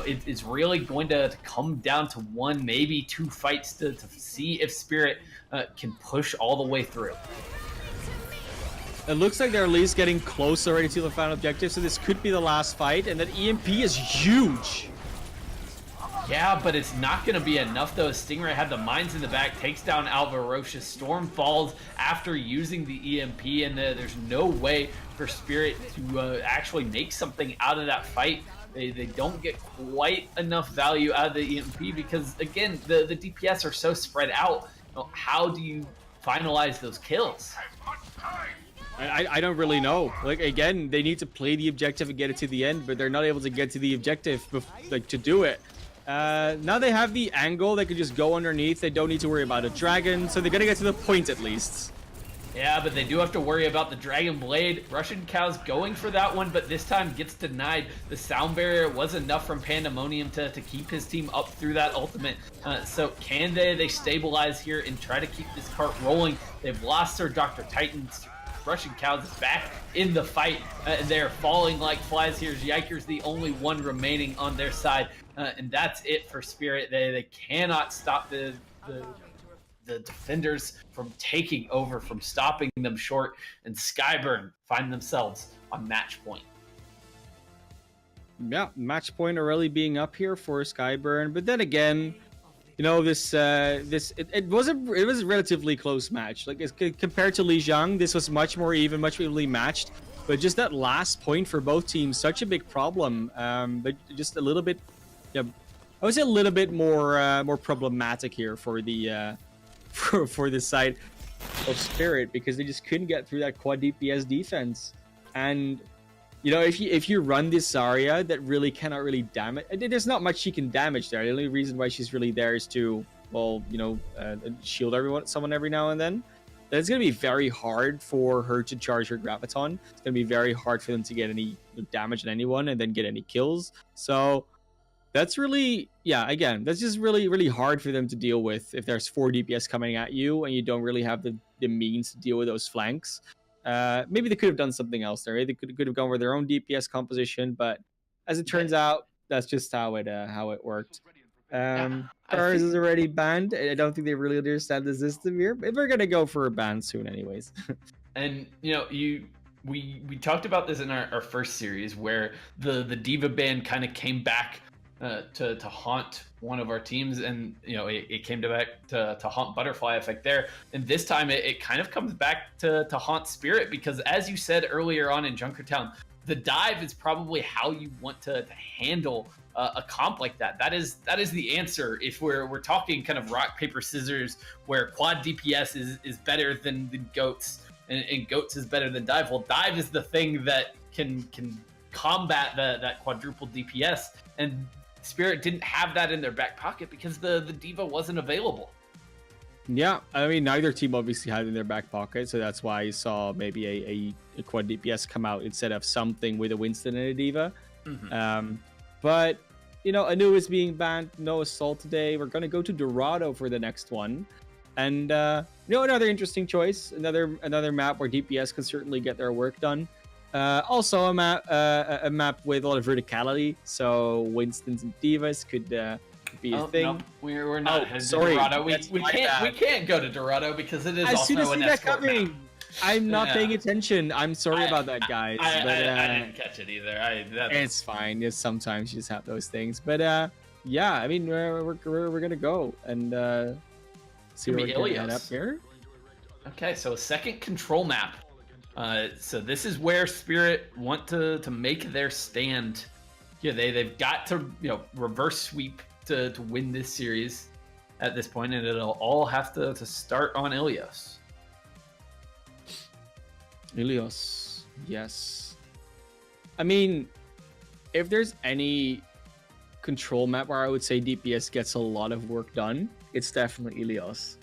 Speaker 2: It's really going to come down to 1, maybe 2 fights to see if Spirit can push all the way through.
Speaker 1: It looks like they're at least getting close already to the final objective, so this could be the last fight, and that EMP is huge.
Speaker 2: Yeah, but it's not going to be enough, though. Stingray had the mines in the back, takes down Alvarocious. Storm falls after using the EMP, and there's no way for Spirit to actually make something out of that fight. They don't get quite enough value out of the EMP because, again, the DPS are so spread out. You know, how do you finalize those kills?
Speaker 1: I don't really know. Like, again, they need to play the objective and get it to the end, but they're not able to get to the objective to do it. Now they have the angle. They could just go underneath. They don't need to worry about a dragon, so they're gonna get to the point at least.
Speaker 2: Yeah, but they do have to worry about the Dragon Blade. Russian Cows going for that one, but this time gets denied. The sound barrier was enough from Pandemonium to keep his team up through that ultimate. So can they stabilize here and try to keep this cart rolling? They've lost their Dr. Titans. Russian Cows is back in the fight, and they're falling like flies here. Yiker's the only one remaining on their side, and that's it for Spirit. They cannot stop the defenders from taking over, from stopping them short, and SkyeBurn find themselves on match point.
Speaker 1: Yeah, match point already being up here for SkyeBurn, but then again, you know, it was a relatively close match. Like, compared to Lijiang, this was much more even, much evenly matched. But just that last point for both teams, such a big problem. But just a little bit, yeah, I would say a little bit more problematic here for the for the side of Spirit, because they just couldn't get through that quad DPS defense. And you know, if you run this Zarya that really cannot really damage, there's not much she can damage there. The only reason why she's really there is to, well, you know, shield someone every now and then. Then it's going to be very hard for her to charge her Graviton. It's going to be very hard for them to get any damage on anyone and then get any kills. So that's really, yeah, again, that's just really, really hard for them to deal with if there's 4 DPS coming at you and you don't really have the means to deal with those flanks. Maybe they could have done something else there. They could have gone with their own DPS composition, but as it turns out, that's just how it worked. Stars is already banned. I don't think they really understand the system here, but we're gonna go for a ban soon, anyways.
Speaker 2: And you know, we talked about this in our first series where the Diva ban kind of came back to haunt one of our teams, and you know, it came back to haunt Butterfly Effect there, and this time it kind of comes back to haunt Spirit, because as you said earlier on in Junkertown, the dive is probably how you want to handle a comp like that. That is the answer. If we're talking kind of rock paper scissors, where quad DPS is better than goats, and goats is better than dive. Well, dive is the thing that can combat that quadruple DPS, and Spirit didn't have that in their back pocket because the diva wasn't available.
Speaker 1: Yeah, I mean, neither team obviously had it in their back pocket, so that's why you saw maybe a quad DPS come out instead of something with a Winston and a diva. But you know, Anu is being banned, no assault today. We're gonna go to Dorado for the next one, and you know, another interesting choice, another map where DPS can certainly get their work done. Also a map with a lot of verticality, so Winstons and divas could be a thing.
Speaker 2: No, we're not headed to
Speaker 1: sorry.
Speaker 2: Dorado. We can't go to Dorado because it is
Speaker 1: As
Speaker 2: also
Speaker 1: soon as I
Speaker 2: an
Speaker 1: see that
Speaker 2: escort
Speaker 1: coming,
Speaker 2: map.
Speaker 1: I'm not paying attention. I'm sorry about that, guys.
Speaker 2: I
Speaker 1: but,
Speaker 2: didn't catch it either.
Speaker 1: It's fine. Yes, sometimes you just have those things. But yeah, I mean, we're gonna go and see where we're gonna head up here.
Speaker 2: Okay, so a second control map. So this is where Spirit want to make their stand. Yeah, they've got to reverse sweep to win this series at this point, and it'll all have to start on Ilios.
Speaker 1: Ilios, yes. I mean, if there's any control map where I would say DPS gets a lot of work done, it's definitely Ilios.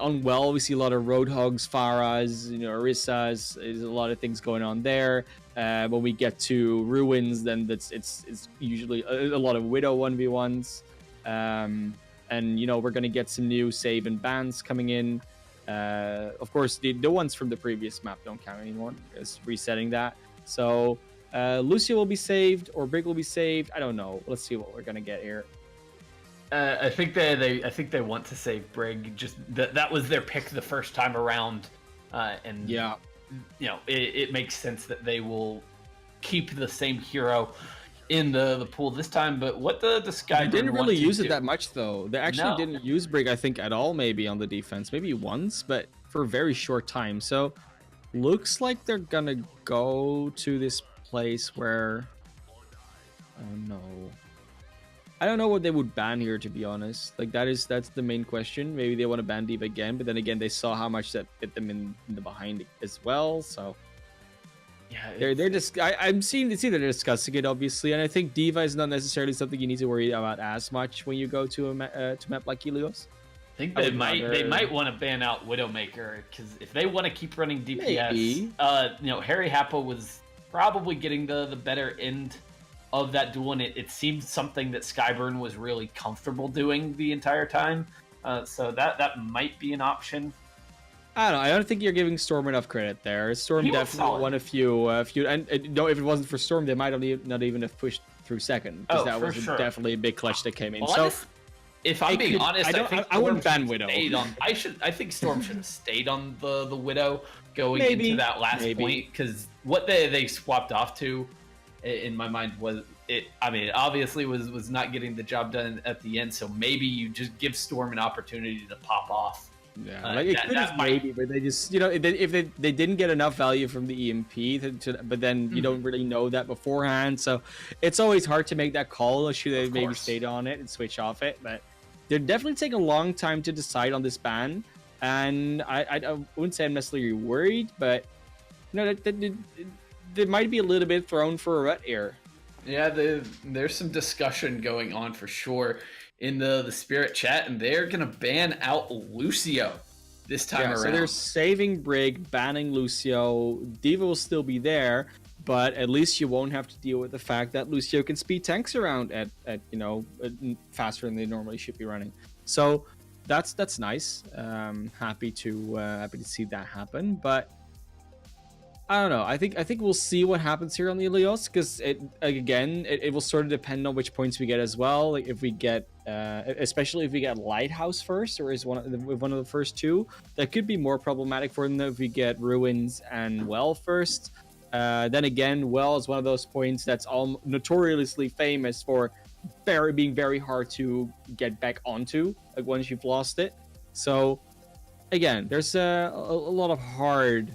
Speaker 1: On Well, we see a lot of Roadhogs, Pharahs, Orissas. There's a lot of things going on there. When we get to Ruins, then it's usually a lot of Widow 1v1s. And we're gonna get some new save and bans coming in. Of course, the ones from the previous map don't count anymore. It's resetting that. So Lucio will be saved, or Brig will be saved. I don't know. Let's see what we're gonna get here.
Speaker 2: I think they want to save Brig. Just that was their pick the first time around, and
Speaker 1: yeah,
Speaker 2: it makes sense that they will keep the same hero in the pool this time. But what the SkyeBurn
Speaker 1: they didn't really use it that much though. They actually didn't use Brig, I think, at all. Maybe on the defense, maybe once, but for a very short time. So looks like they're gonna go to this place where, oh no. I don't know what they would ban here, to be honest. Like that's the main question. Maybe they want to ban Diva again, but then again, they saw how much that hit them in the behind as well. So yeah, they're just I'm seeing they're discussing it obviously, and I think Diva is not necessarily something you need to worry about as much when you go to a map like Helios.
Speaker 2: I think they might want to ban out Widowmaker, because if they want to keep running DPS,
Speaker 1: maybe.
Speaker 2: Harry Happo was probably getting the better end of that duel, and it seemed something that SkyeBurn was really comfortable doing the entire time. So that might be an option.
Speaker 1: I don't know. I don't think you're giving Storm enough credit there. Storm definitely won a few, and no, if it wasn't for Storm, they might not even have pushed through second, because that was definitely a big clutch that came in.
Speaker 2: Well, so if I'm being honest,
Speaker 1: I wouldn't ban Widow.
Speaker 2: I think Storm should have stayed on the Widow going into that last point, because what they swapped off to, in my mind, was it. I mean, it obviously was not getting the job done at the end. So maybe you just give Storm an opportunity to pop off.
Speaker 1: Yeah, it could have maybe, but they just if they didn't get enough value from the EMP, but then you don't really know that beforehand. So it's always hard to make that call. Should they maybe stayed on it and switch off it? But they're definitely taking a long time to decide on this ban, and I wouldn't say I'm necessarily worried, but they might be a little bit thrown for a rut here.
Speaker 2: Yeah, there's some discussion going on for sure in the Spirit chat, and they're gonna ban out Lucio this time around.
Speaker 1: So they're saving Brig, banning Lucio. Diva will still be there, but at least you won't have to deal with the fact that Lucio can speed tanks around at faster than they normally should be running. So that's nice. Happy to see that happen, but I don't know. I think we'll see what happens here on the Ilios, because it will sort of depend on which points we get as well. Like if we get, especially if we get Lighthouse first, or is one of the first two, that could be more problematic for them. If we get Ruins and Well first, then again, Well is one of those points that's all notoriously famous for being very hard to get back onto, like once you've lost it. So again, there's a lot of hard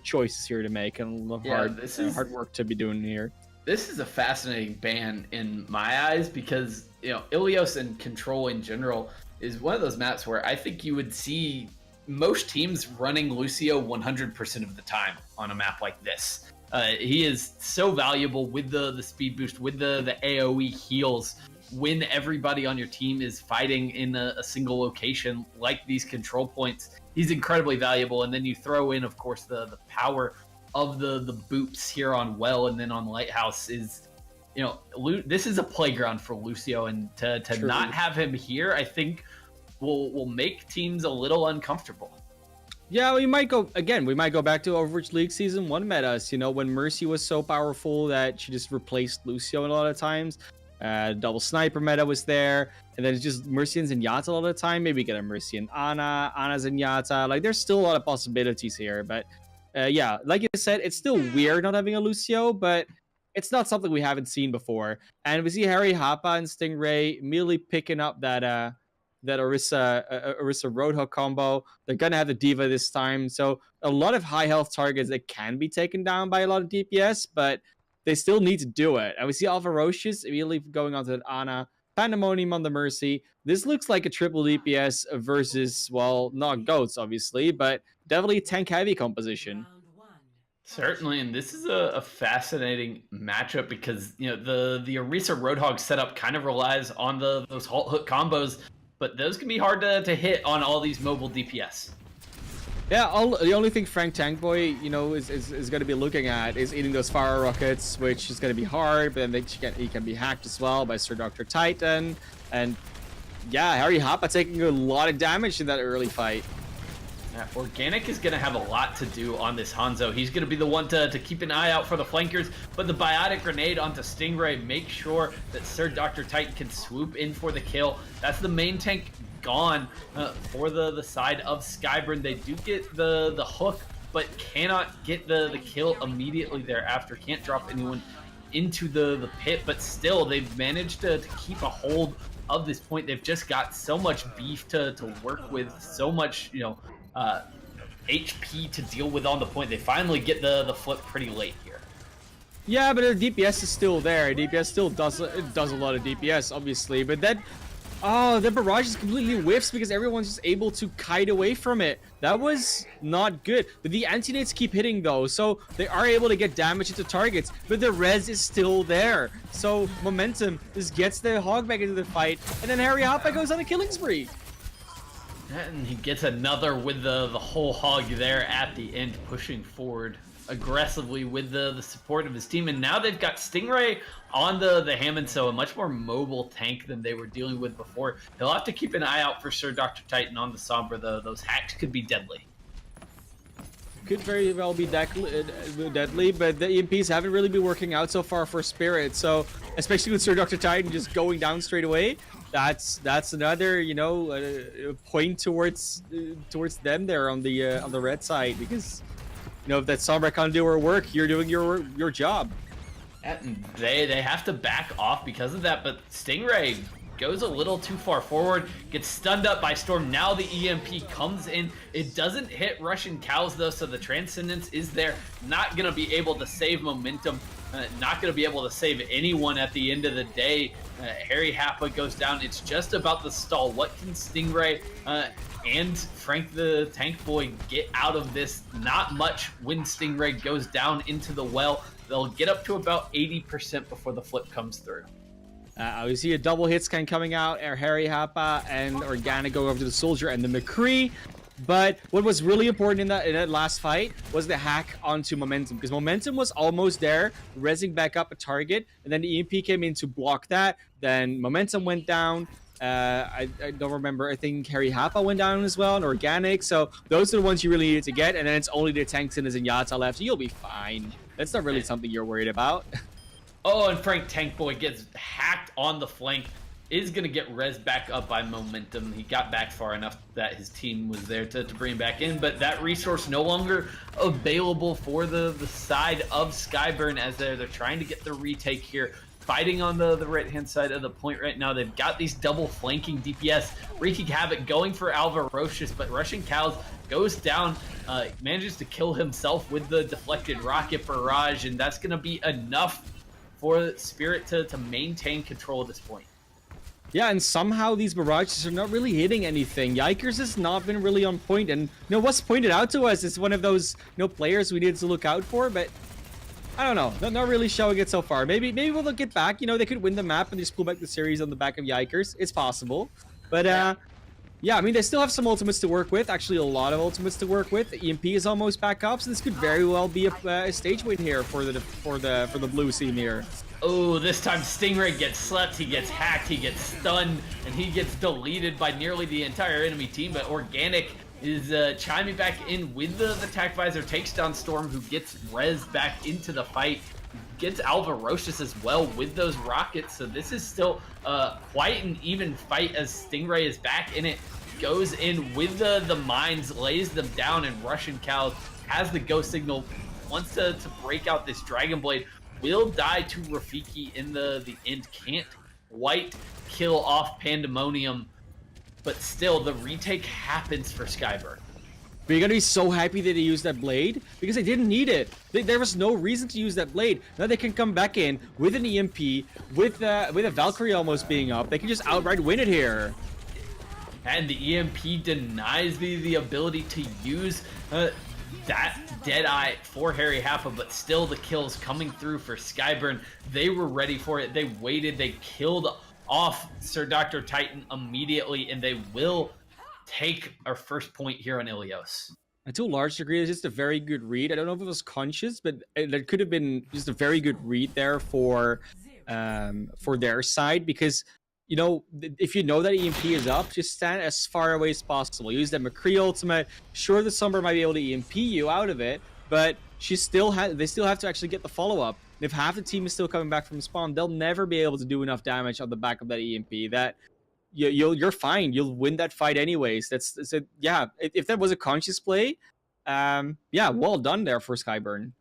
Speaker 1: choices here to make, and hard work to be doing here.
Speaker 2: This is a fascinating ban in my eyes because, Ilios and Control in general is one of those maps where I think you would see most teams running Lucio 100% of the time on a map like this. He is so valuable with the speed boost, with the AoE heals. When everybody on your team is fighting in a single location like these control points, he's incredibly valuable. And then you throw in, of course, the power of the boops here on Well and then on Lighthouse is, this is a playground for Lucio, and to not have him here, I think will make teams a little uncomfortable.
Speaker 1: Yeah, we might go back to Overwatch League Season 1 metas, when Mercy was so powerful that she just replaced Lucio a lot of times. Double Sniper meta was there, and then it's just Mercy and Zenyatta all the time. Maybe get a Mercy and Ana Zenyatta. Like, there's still a lot of possibilities here, but yeah, like you said, it's still weird not having a Lucio, but it's not something we haven't seen before. And we see Harry Hapa and Stingray immediately picking up that Orisa Roadhog combo. They're gonna have the D.Va this time, so a lot of high health targets that can be taken down by a lot of DPS, but they still need to do it. And we see Alpha Roches immediately going on to the Ana, Pandemonium on the Mercy. This looks like a triple DPS versus, well, not GOATs, obviously, but definitely tank-heavy composition.
Speaker 2: Certainly, and this is a fascinating matchup because, the Orisa Roadhog setup kind of relies on those halt hook combos, but those can be hard to hit on all these mobile DPS.
Speaker 1: Yeah, the only thing Frank Tankboy, is going to be looking at is eating those fire rockets, which is going to be hard, but then he can be hacked as well by Sir Dr. Titan. And yeah, Harry Hapa taking a lot of damage in that early fight.
Speaker 2: Yeah, Organic is going to have a lot to do on this Hanzo. He's going to be the one to keep an eye out for the flankers, but the Biotic Grenade onto Stingray makes sure that Sir Dr. Titan can swoop in for the kill. That's the main tank gone for the side of SkyeBurn. They do get the hook, but cannot get the kill immediately thereafter. Can't drop anyone into the pit, but still they've managed to keep a hold of this point. They've just got so much beef to work with, so much HP to deal with on the point. They finally get the flip pretty late here.
Speaker 1: Yeah, but the DPS is still there. DPS still does a lot of DPS, obviously, but then the barrage is completely whiffs because everyone's just able to kite away from it. That was not good. But the anti-nades keep hitting though, so they are able to get damage into targets, but the res is still there. So Momentum just gets the hog back into the fight, and then Harry Hapa goes on a killing spree.
Speaker 2: And he gets another with the whole hog there at the end, pushing forward aggressively with the support of his team. And now they've got Stingray on the Hammond, so a much more mobile tank than they were dealing with before. They'll have to keep an eye out for Sir Dr. Titan on the Sombra, though. Those hacks could be deadly.
Speaker 1: Could very well be deadly, but the EMPs haven't really been working out so far for Spirit. So, especially with Sir Dr. Titan just going down straight away, that's another point towards them there on the red side, because if that Sombra can't do her work, you're doing your job.
Speaker 2: And they have to back off because of that, but Stingray goes a little too far forward, gets stunned up by Storm. Now the EMP comes in. It doesn't hit Russian Cows though, so the Transcendence is there. Not going to be able to save Momentum. Not going to be able to save anyone at the end of the day. Harry Hapa goes down. It's just about the stall. What can Stingray and Frank the Tank Boy get out of this? Not much when Stingray goes down into the well. They'll get up to about 80% before the flip comes through.
Speaker 1: We see a double hit scan coming out. Harry Hapa and Organic go over to the Soldier and the McCree. But what was really important in that last fight was the hack onto Momentum, because Momentum was almost there, rezzing back up a target, and then the EMP came in to block that. Then Momentum went down. I don't remember. I think Harry Hapa went down as well, and Organic. So those are the ones you really needed to get, and then it's only the tanks and the Zenyatta left. So you'll be fine. That's not really something you're worried about.
Speaker 2: Oh, and Frank Tank Boy gets hacked on the flank. Is going to get res back up by Momentum. He got back far enough that his team was there to bring him back in, but that resource no longer available for the side of SkyeBurn as they're trying to get the retake here. Fighting on the right-hand side of the point right now. They've got these double flanking DPS. Wreaking Havoc going for Alvarocious, but Russian Cows goes down, manages to kill himself with the deflected rocket barrage, and that's going to be enough for Spirit to maintain control at this point.
Speaker 1: Yeah, and somehow these barrages are not really hitting anything. Yikers has not been really on point, and what's pointed out to us is one of those players we needed to look out for, but I don't know, not really showing it so far. Maybe we'll look it back. They could win the map and just pull back the series on the back of Yikers. It's possible, but yeah, I mean, they still have some ultimates to work with. Actually, a lot of ultimates to work with. The EMP is almost back up, so this could very well be a stage win here for the blue team here.
Speaker 2: Oh, this time Stingray gets slept, he gets hacked, he gets stunned, and he gets deleted by nearly the entire enemy team. But Organic is chiming back in with the attack visor, takes down Storm, who gets res back into the fight. Gets Alvarocious as well with those rockets, so this is still quite an even fight as Stingray is back in it. Goes in with the mines, lays them down, and Russian Cows has the go signal, wants to break out this Dragon Blade. Will die to Rafiki in the end. Can't quite kill off Pandemonium, but still the retake happens for SkyeBurn.
Speaker 1: But you're gonna be so happy that they used that blade because they didn't need it. There was no reason to use that blade. Now they can come back in with an EMP, with a Valkyrie almost being up. They can just outright win it here.
Speaker 2: And the EMP denies the ability to use that Deadeye for Harry Happa, but still the kills coming through for SkyeBurn. They were ready for it. They waited. They killed off Sir Dr. Titan immediately, and they will take our first point here on Ilios.
Speaker 1: And to a large degree, it's just a very good read. I don't know if it was conscious, but there could have been just a very good read there for their side, because if you know that EMP is up, just stand as far away as possible. Use that McCree ultimate. Sure, the Somber might be able to EMP you out of it, but they still have to actually get the follow-up. And if half the team is still coming back from spawn, they'll never be able to do enough damage on the back of that EMP. That you're fine. You'll win that fight anyways. Yeah. If that was a conscious play, yeah, well done there for SkyeBurn.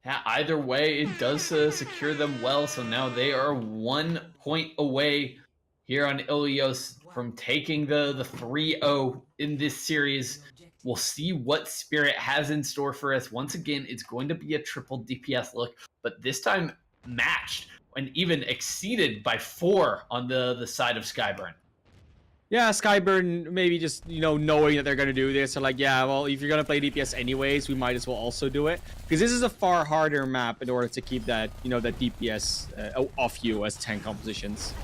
Speaker 2: Yeah, either way, it does secure them well. So now they are 1 point away here on Ilios from taking the 3-0 in this series. We'll see what Spirit has in store for us. Once again, it's going to be a triple DPS look, but this time matched and even exceeded by 4 on the side of SkyeBurn.
Speaker 1: Yeah, SkyeBurn maybe just, knowing that they're going to do this. So like, yeah, well, if you're going to play DPS anyways, we might as well also do it. Because this is a far harder map in order to keep that, that DPS off you as tank compositions.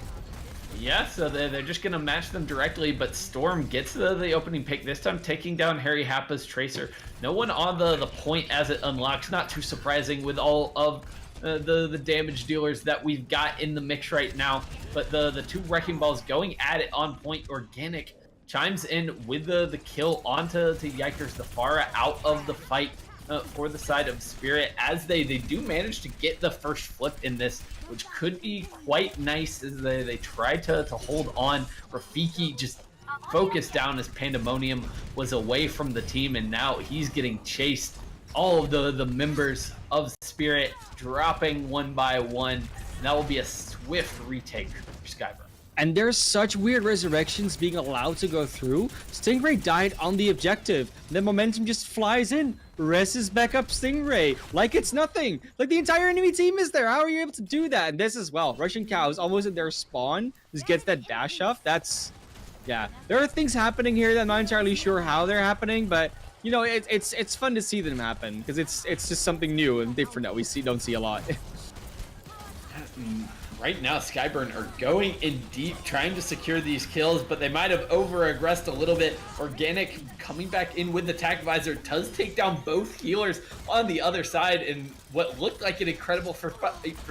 Speaker 2: Yeah, so they're just going to match them directly, but Storm gets the opening pick, this time taking down Harry Happa's Tracer. No one on the point as it unlocks. Not too surprising with all of the damage dealers that we've got in the mix right now, but the 2 Wrecking Balls going at it on point. Organic chimes in with the kill onto Yikers the Pharah out of the fight for the side of Spirit, as they do manage to get the first flip in this, which could be quite nice as they try to hold on. Rafiki just focused down as Pandemonium was away from the team, and now he's getting chased. All of the members of Spirit dropping one by one, and that will be a swift retake for SkyeBurn.
Speaker 1: And there's such weird resurrections being allowed to go through. Stingray died on the objective. Then Momentum just flies in, reses back up Stingray like it's nothing. Like the entire enemy team is there. How are you able to do that? And this as well. Russian Cows almost at their spawn just gets that dash off. That's, yeah. There are things happening here that I'm not entirely sure how they're happening, but it's fun to see them happen because it's just something new and different that we don't see a lot.
Speaker 2: Right now, SkyeBurn are going in deep, trying to secure these kills, but they might have over-aggressed a little bit. Organic coming back in with the attack visor does take down both healers on the other side, and what looked like an incredible for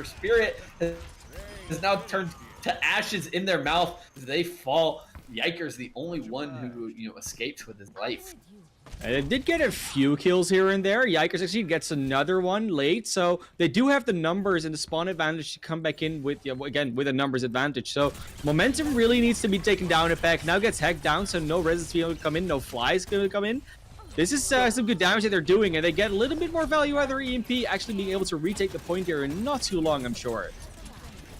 Speaker 2: Spirit has now turned to ashes in their mouth as they fall. Yikers, the only one who escaped with his life.
Speaker 1: And it did get a few kills here and there. Yikers actually gets another one late, so they do have the numbers and the spawn advantage to come back in with, again, with a numbers advantage. So Momentum really needs to be taken down a pack. Now gets hacked down, so no res is going to come in, no flies going to come in. This is some good damage that they're doing, and they get a little bit more value out of their EMP, actually being able to retake the point here in not too long, I'm sure.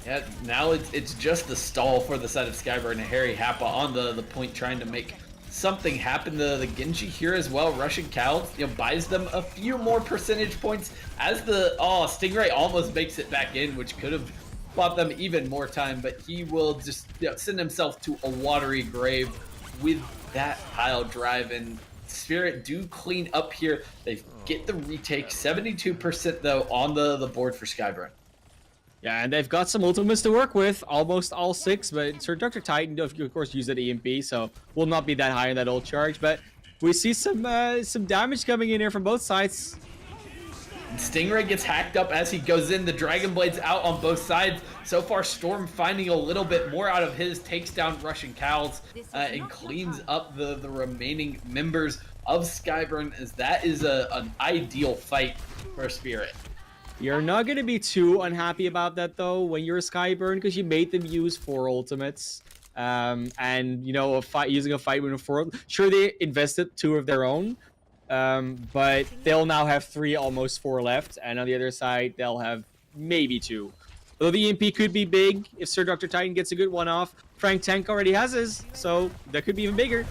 Speaker 2: Yeah, now it's just the stall for the side of SkyeBurn and Harry Happa on the point, trying to make something happen to the Genji here as well. Russian Cow, buys them a few more percentage points as the Stingray almost makes it back in, which could have bought them even more time, but he will just send himself to a watery grave with that pile drive. And Spirit do clean up here. They get the retake. 72% though on the board for SkyeBurn.
Speaker 1: Yeah, and they've got some ultimates to work with, almost all 6, but Sir Dr. Titan, of course, use that EMP, so will not be that high in that ult charge, but we see some damage coming in here from both sides.
Speaker 2: Stingray gets hacked up as he goes in. The Dragon Blade's out on both sides. So far, Storm finding a little bit more out of his, takes down Russian Cows, and cleans up the remaining members of SkyeBurn, as that is an ideal fight for Spirit.
Speaker 1: You're not going to be too unhappy about that, though, when you're a SkyeBurn, because you made them use 4 ultimates. And, using a fight with 4... Sure, they invested 2 of their own, but they'll now have 3, almost 4 left. And on the other side, they'll have maybe 2. Though the EMP could be big if Sir Dr. Titan gets a good one off. Frank Tank already has his, so that could be even bigger.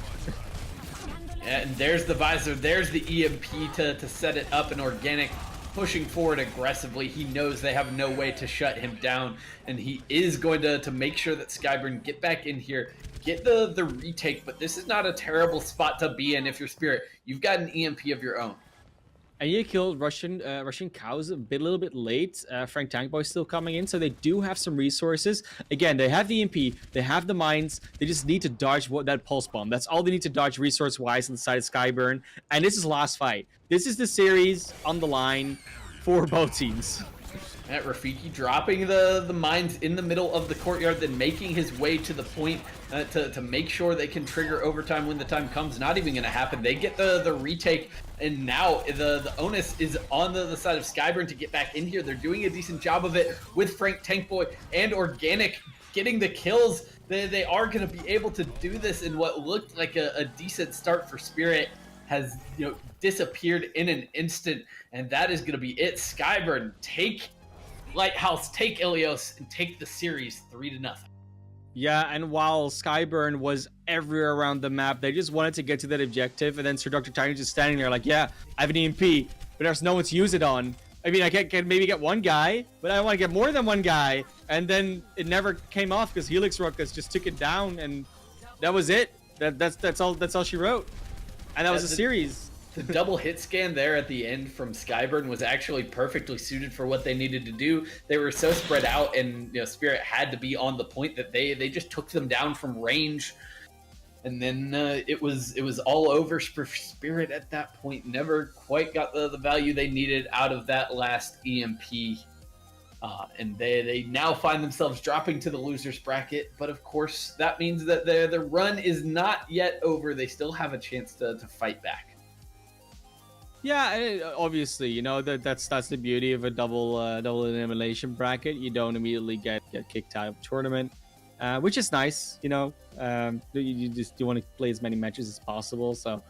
Speaker 2: Yeah, and there's the visor. There's the EMP to set it up. An Organic pushing forward aggressively. He knows they have no way to shut him down, and he is going to make sure that SkyeBurn get back in here, get the retake. But this is not a terrible spot to be in if you're Spirit. You've got an EMP of your own.
Speaker 1: And you killed Russian Cows a little bit late. Frank Tankboy's still coming in, so they do have some resources. Again, they have the EMP, they have the mines. They just need to dodge that pulse bomb. That's all they need to dodge resource-wise on the side of SkyeBurn. And this is last fight. This is the series on the line for both teams.
Speaker 2: At Rafiki dropping the mines in the middle of the courtyard, then making his way to the point to make sure they can trigger overtime when the time comes. Not even going to happen. They get the retake, and now the onus is on the side of SkyeBurn to get back in here. They're doing a decent job of it with Frank Tankboy and Organic getting the kills. They are going to be able to do this, in what looked like a decent start for Spirit has disappeared in an instant, and that is going to be it. SkyeBurn take Lighthouse, take Ilios, and take the series 3-0.
Speaker 1: Yeah, and while SkyeBurn was everywhere around the map, they just wanted to get to that objective, and then Sir Dr. Tiny just standing there like, yeah, I have an EMP, but there's no one to use it on. I mean, I can maybe get one guy, but I want to get more than one guy. And then it never came off because Helix Ruckus just took it down, and that was it. That's all she wrote. And that was a series.
Speaker 2: The double hit scan there at the end from SkyeBurn was actually perfectly suited for what they needed to do. They were so spread out, and Spirit had to be on the point that they just took them down from range. And then it was all over for Spirit at that point. Never quite got the value they needed out of that last EMP. And they now find themselves dropping to the losers bracket. But of course, that means that their run is not yet over. They still have a chance to fight back.
Speaker 1: Yeah, obviously, that's the beauty of a double elimination bracket. You don't immediately get kicked out of the tournament, which is nice. You want to play as many matches as possible. So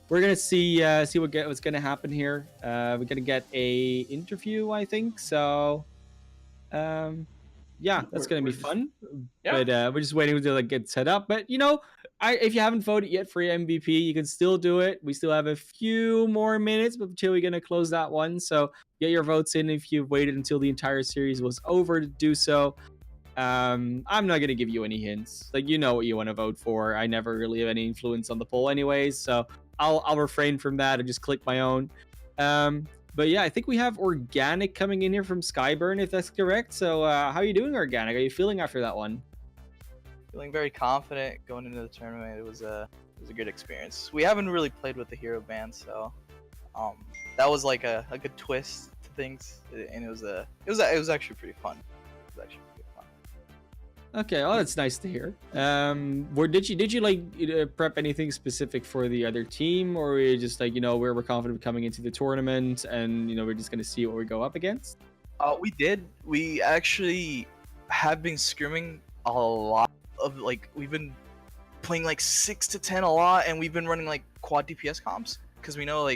Speaker 1: we're gonna see what's gonna happen here. We're gonna get a interview, I think. So, yeah, that's gonna be fun. Yeah. But we're just waiting to get set up. But if you haven't voted yet for your MVP, you can still do it. We still have a few more minutes until we're going to close that one. So get your votes in if you've waited until the entire series was over to do so. I'm not going to give you any hints. What you want to vote for. I never really have any influence on the poll anyways. So I'll refrain from that and just click my own. But yeah, I think we have Organic coming in here from SkyeBurn, if that's correct. So how are you doing, Organic? How are you feeling after that one?
Speaker 4: Feeling very confident going into the tournament. It was a good experience. We haven't really played with the hero band, so that was like a good twist to things, and it was actually pretty fun.
Speaker 1: Okay, well, that's nice to hear. Did you prep anything specific for the other team, or were you just we're confident coming into the tournament, and we're just gonna see what we go up against?
Speaker 4: We did. We actually have been scrimming a lot. We've been playing 6 to 10 a lot, and we've been running quad DPS comps because we know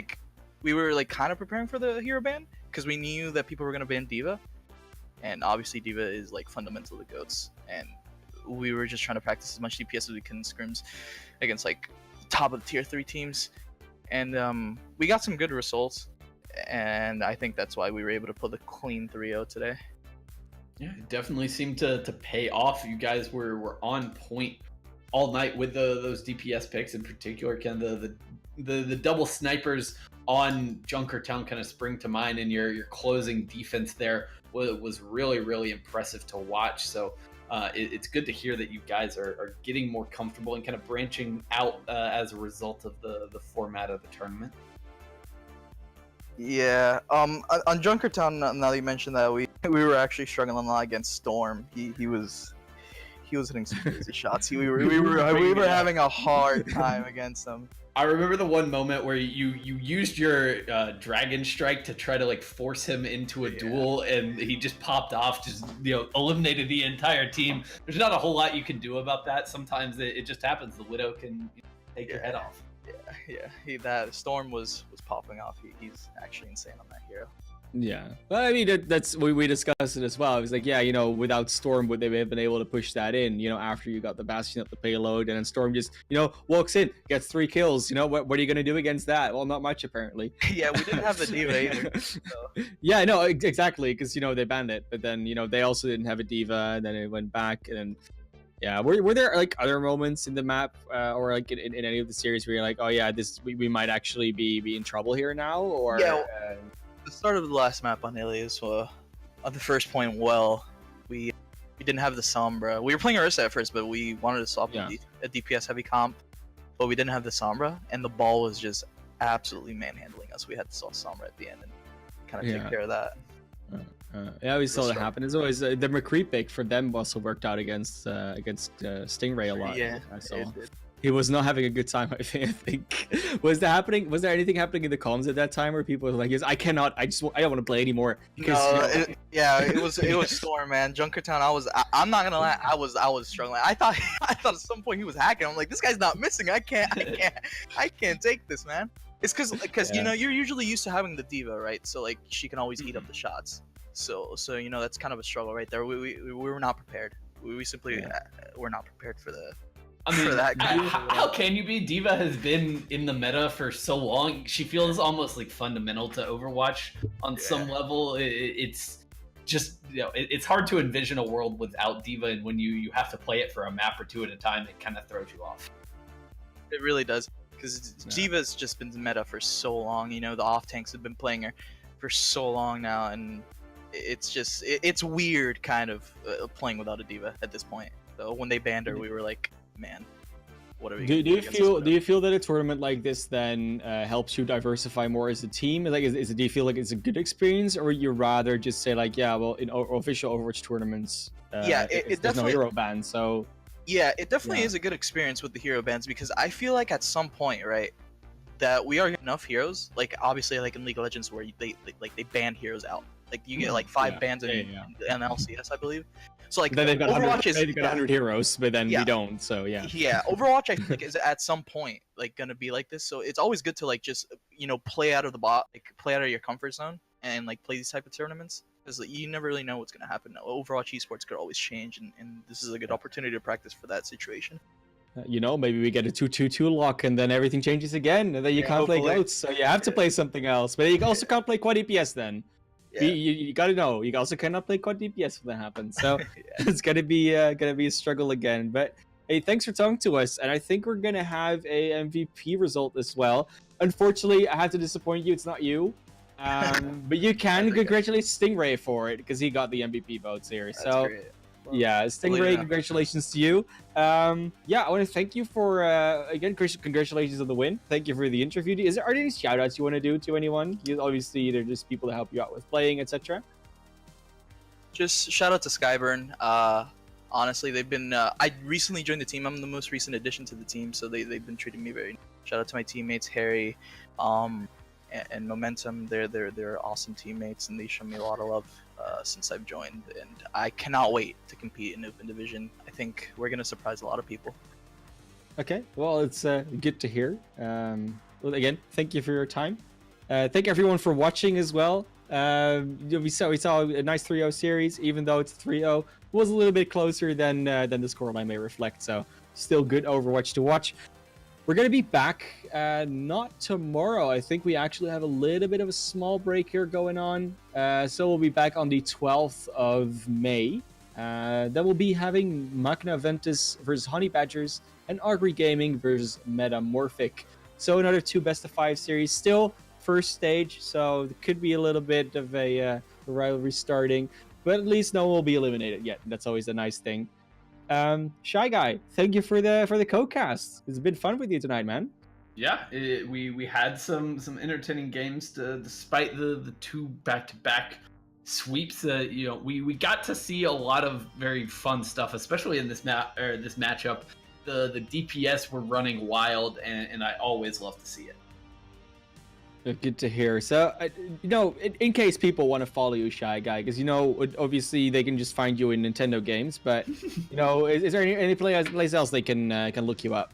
Speaker 4: we were kind of preparing for the hero ban because we knew that people were going to ban D.Va, and obviously D.Va is fundamental to GOATs, and we were just trying to practice as much DPS as we can in scrims against top of the tier 3 teams, and we got some good results, and I think that's why we were able to pull the clean 3-0 today.
Speaker 2: Yeah, it definitely seemed to pay off. You guys were on point all night with those DPS picks in particular. Kind of the double snipers on Junkertown kind of spring to mind, and your closing defense there was really impressive to watch. So it's good to hear that you guys are getting more comfortable and kind of branching out as a result of the format of the tournament.
Speaker 4: Yeah, on Junkertown, now that you mentioned that, we were actually struggling a lot against Storm. He was hitting some crazy shots. We were having a hard time against him.
Speaker 2: I remember the one moment where you used your Dragon Strike to try to like force him into a duel, and he just popped off, just eliminated the entire team. There's not a whole lot you can do about that. Sometimes it just happens. The Widow can take your head off.
Speaker 4: That Storm was popping off. He's actually insane on that hero.
Speaker 1: Yeah, well, I mean that's we discussed it as well. It was like, yeah, without Storm, would they have been able to push that in? After you got the Bastion up the payload, and then Storm just walks in, gets 3 kills. What are you gonna do against that? Well, not much apparently.
Speaker 4: Yeah, we didn't have the D.Va either. So.
Speaker 1: Yeah, no, exactly, because they banned it, but then they also didn't have a D.Va, and then it went back, and then yeah, were there like other moments in the map or like in any of the series where you're like, oh yeah, we might actually be in trouble here now, or
Speaker 4: yeah. The start of the last map on Ilias, on the first point, we didn't have the Sombra. We were playing Orisa at first, but we wanted to swap a DPS heavy comp, but we didn't have the Sombra, and the ball was just absolutely manhandling us. We had to swap Sombra at the end and kind of take care of that.
Speaker 1: Yeah, we saw that happen. It's always the McCree pick for them also worked out against Stingray a lot.
Speaker 4: Yeah,
Speaker 1: I saw. He was not having a good time. I think. Was that happening? Was there anything happening in the comms at that time where people were like, "Yes, I cannot. I don't want to play anymore."
Speaker 4: Because, it was Storm, man. Junkertown. I'm not gonna lie. I was struggling. I thought at some point he was hacking. I'm like, this guy's not missing. I can't take this, man. It's because you're usually used to having the D.Va, right? So like she can always eat up the shots. So that's kind of a struggle right there. We were not prepared. We simply were not prepared for the.
Speaker 2: I mean, how can you be? D.Va has been in the meta for so long. She feels almost like fundamental to Overwatch on some level. It's just it's hard to envision a world without D.Va, and when you have to play it for a map or two at a time, it kind of throws you off.
Speaker 4: It really does, because D.Va's just been meta for so long. The off tanks have been playing her for so long now, and it's weird kind of playing without a D.Va at this point. So when they banned her, we were like, man, what are we? Do
Speaker 1: you feel that a tournament like this then helps you diversify more as a team? Like, do you feel like it's a good experience, or would you rather just say like, yeah, well, in official Overwatch tournaments, it there's no hero ban, so
Speaker 4: yeah, it definitely is a good experience with the hero bans, because I feel like at some point, right, that we are enough heroes. Like obviously, like in League of Legends, where they ban heroes out. Like you get like 5 bans in LCS, I believe. So like
Speaker 1: then they've got
Speaker 4: Overwatch
Speaker 1: 100 heroes, but then we don't. So yeah.
Speaker 4: Yeah, Overwatch I think is at some point like gonna be like this. So it's always good to like just play out of play out of your comfort zone and like play these type of tournaments, because you never really know what's gonna happen. Overwatch esports could always change, and this is a good opportunity to practice for that situation.
Speaker 1: Maybe we get a 2-2-2 lock, and then everything changes again, and then you can't play goats, so you have to play something else. But you also can't play quad DPS then. Yeah. You gotta know. You also cannot play quad DPS when that happens. So it's gonna be a struggle again. But hey, thanks for talking to us, and I think we're gonna have a MVP result as well. Unfortunately, I have to disappoint you. It's not you. But you can congratulate Stingray for it, because he got the MVP votes here.
Speaker 4: That's
Speaker 1: so
Speaker 4: great.
Speaker 1: Yeah, Stingray, congratulations to you. I want to thank you for again, congratulations on the win. Thank you for the interview. Are there any shout outs you want to do to anyone? Obviously, they're just people to help you out with playing, etc.
Speaker 4: Just shout out to SkyeBurn. Honestly, they've been. I recently joined the team. I'm the most recent addition to the team, so they've been treating me very. Shout out to my teammates, Harry, and Momentum. They're awesome teammates, and they show me a lot of love since I've joined, and I cannot wait to compete in Open Division. I think we're gonna surprise a lot of people.
Speaker 1: Okay, well, it's good to hear. Well, again, thank you for your time. Thank everyone for watching as well. We saw a nice 3-0 series, even though it's 3-0. It was a little bit closer than the scoreline may reflect. So still good Overwatch to watch. We're going to be back not tomorrow. I think we actually have a little bit of a small break here going on. So we'll be back on the 12th of May. Then we'll be having Machina Ventus versus Honey Badgers and Augury Gaming versus Metamorphic. So another 2 best of 5 series. Still first stage, so there could be a little bit of a rivalry starting. But at least no one will be eliminated yet. That's always a nice thing. Shy Guy, thank you for the co-cast. It's been fun with you tonight, man.
Speaker 2: Yeah, we had some entertaining games despite the 2 back-to-back sweeps. We got to see a lot of very fun stuff, especially in this matchup. The DPS were running wild, and I always love to see it.
Speaker 1: Good to hear. So, in case people want to follow you, Shy Guy, because obviously they can just find you in Nintendo games, but is there any place else they can look you up?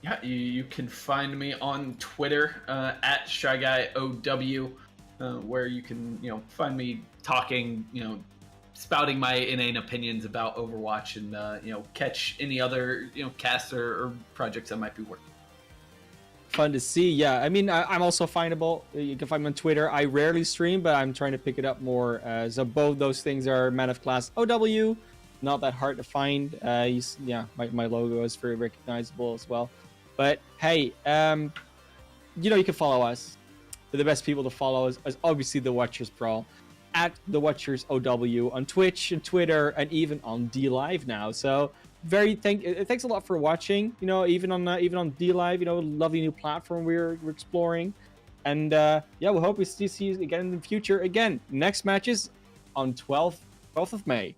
Speaker 2: Yeah, you can find me on Twitter at SkyeBurn, where you can find me talking, spouting my inane opinions about Overwatch, and catch any other casts or projects I might be working.
Speaker 1: Fun to see. Yeah, I mean, I'm also findable. You can find me on Twitter. I rarely stream, but I'm trying to pick it up more. So both those things are Man of Class OW. Not that hard to find. My logo is very recognizable as well. But hey, you can follow us. The best people to follow is obviously the Watchers Brawl at the Watchers OW on Twitch and Twitter and even on D Live now. So thanks a lot for watching. Even on D Live, lovely new platform we're exploring, and we'll hope we see you again in the future. Again, next matches on 12th of May.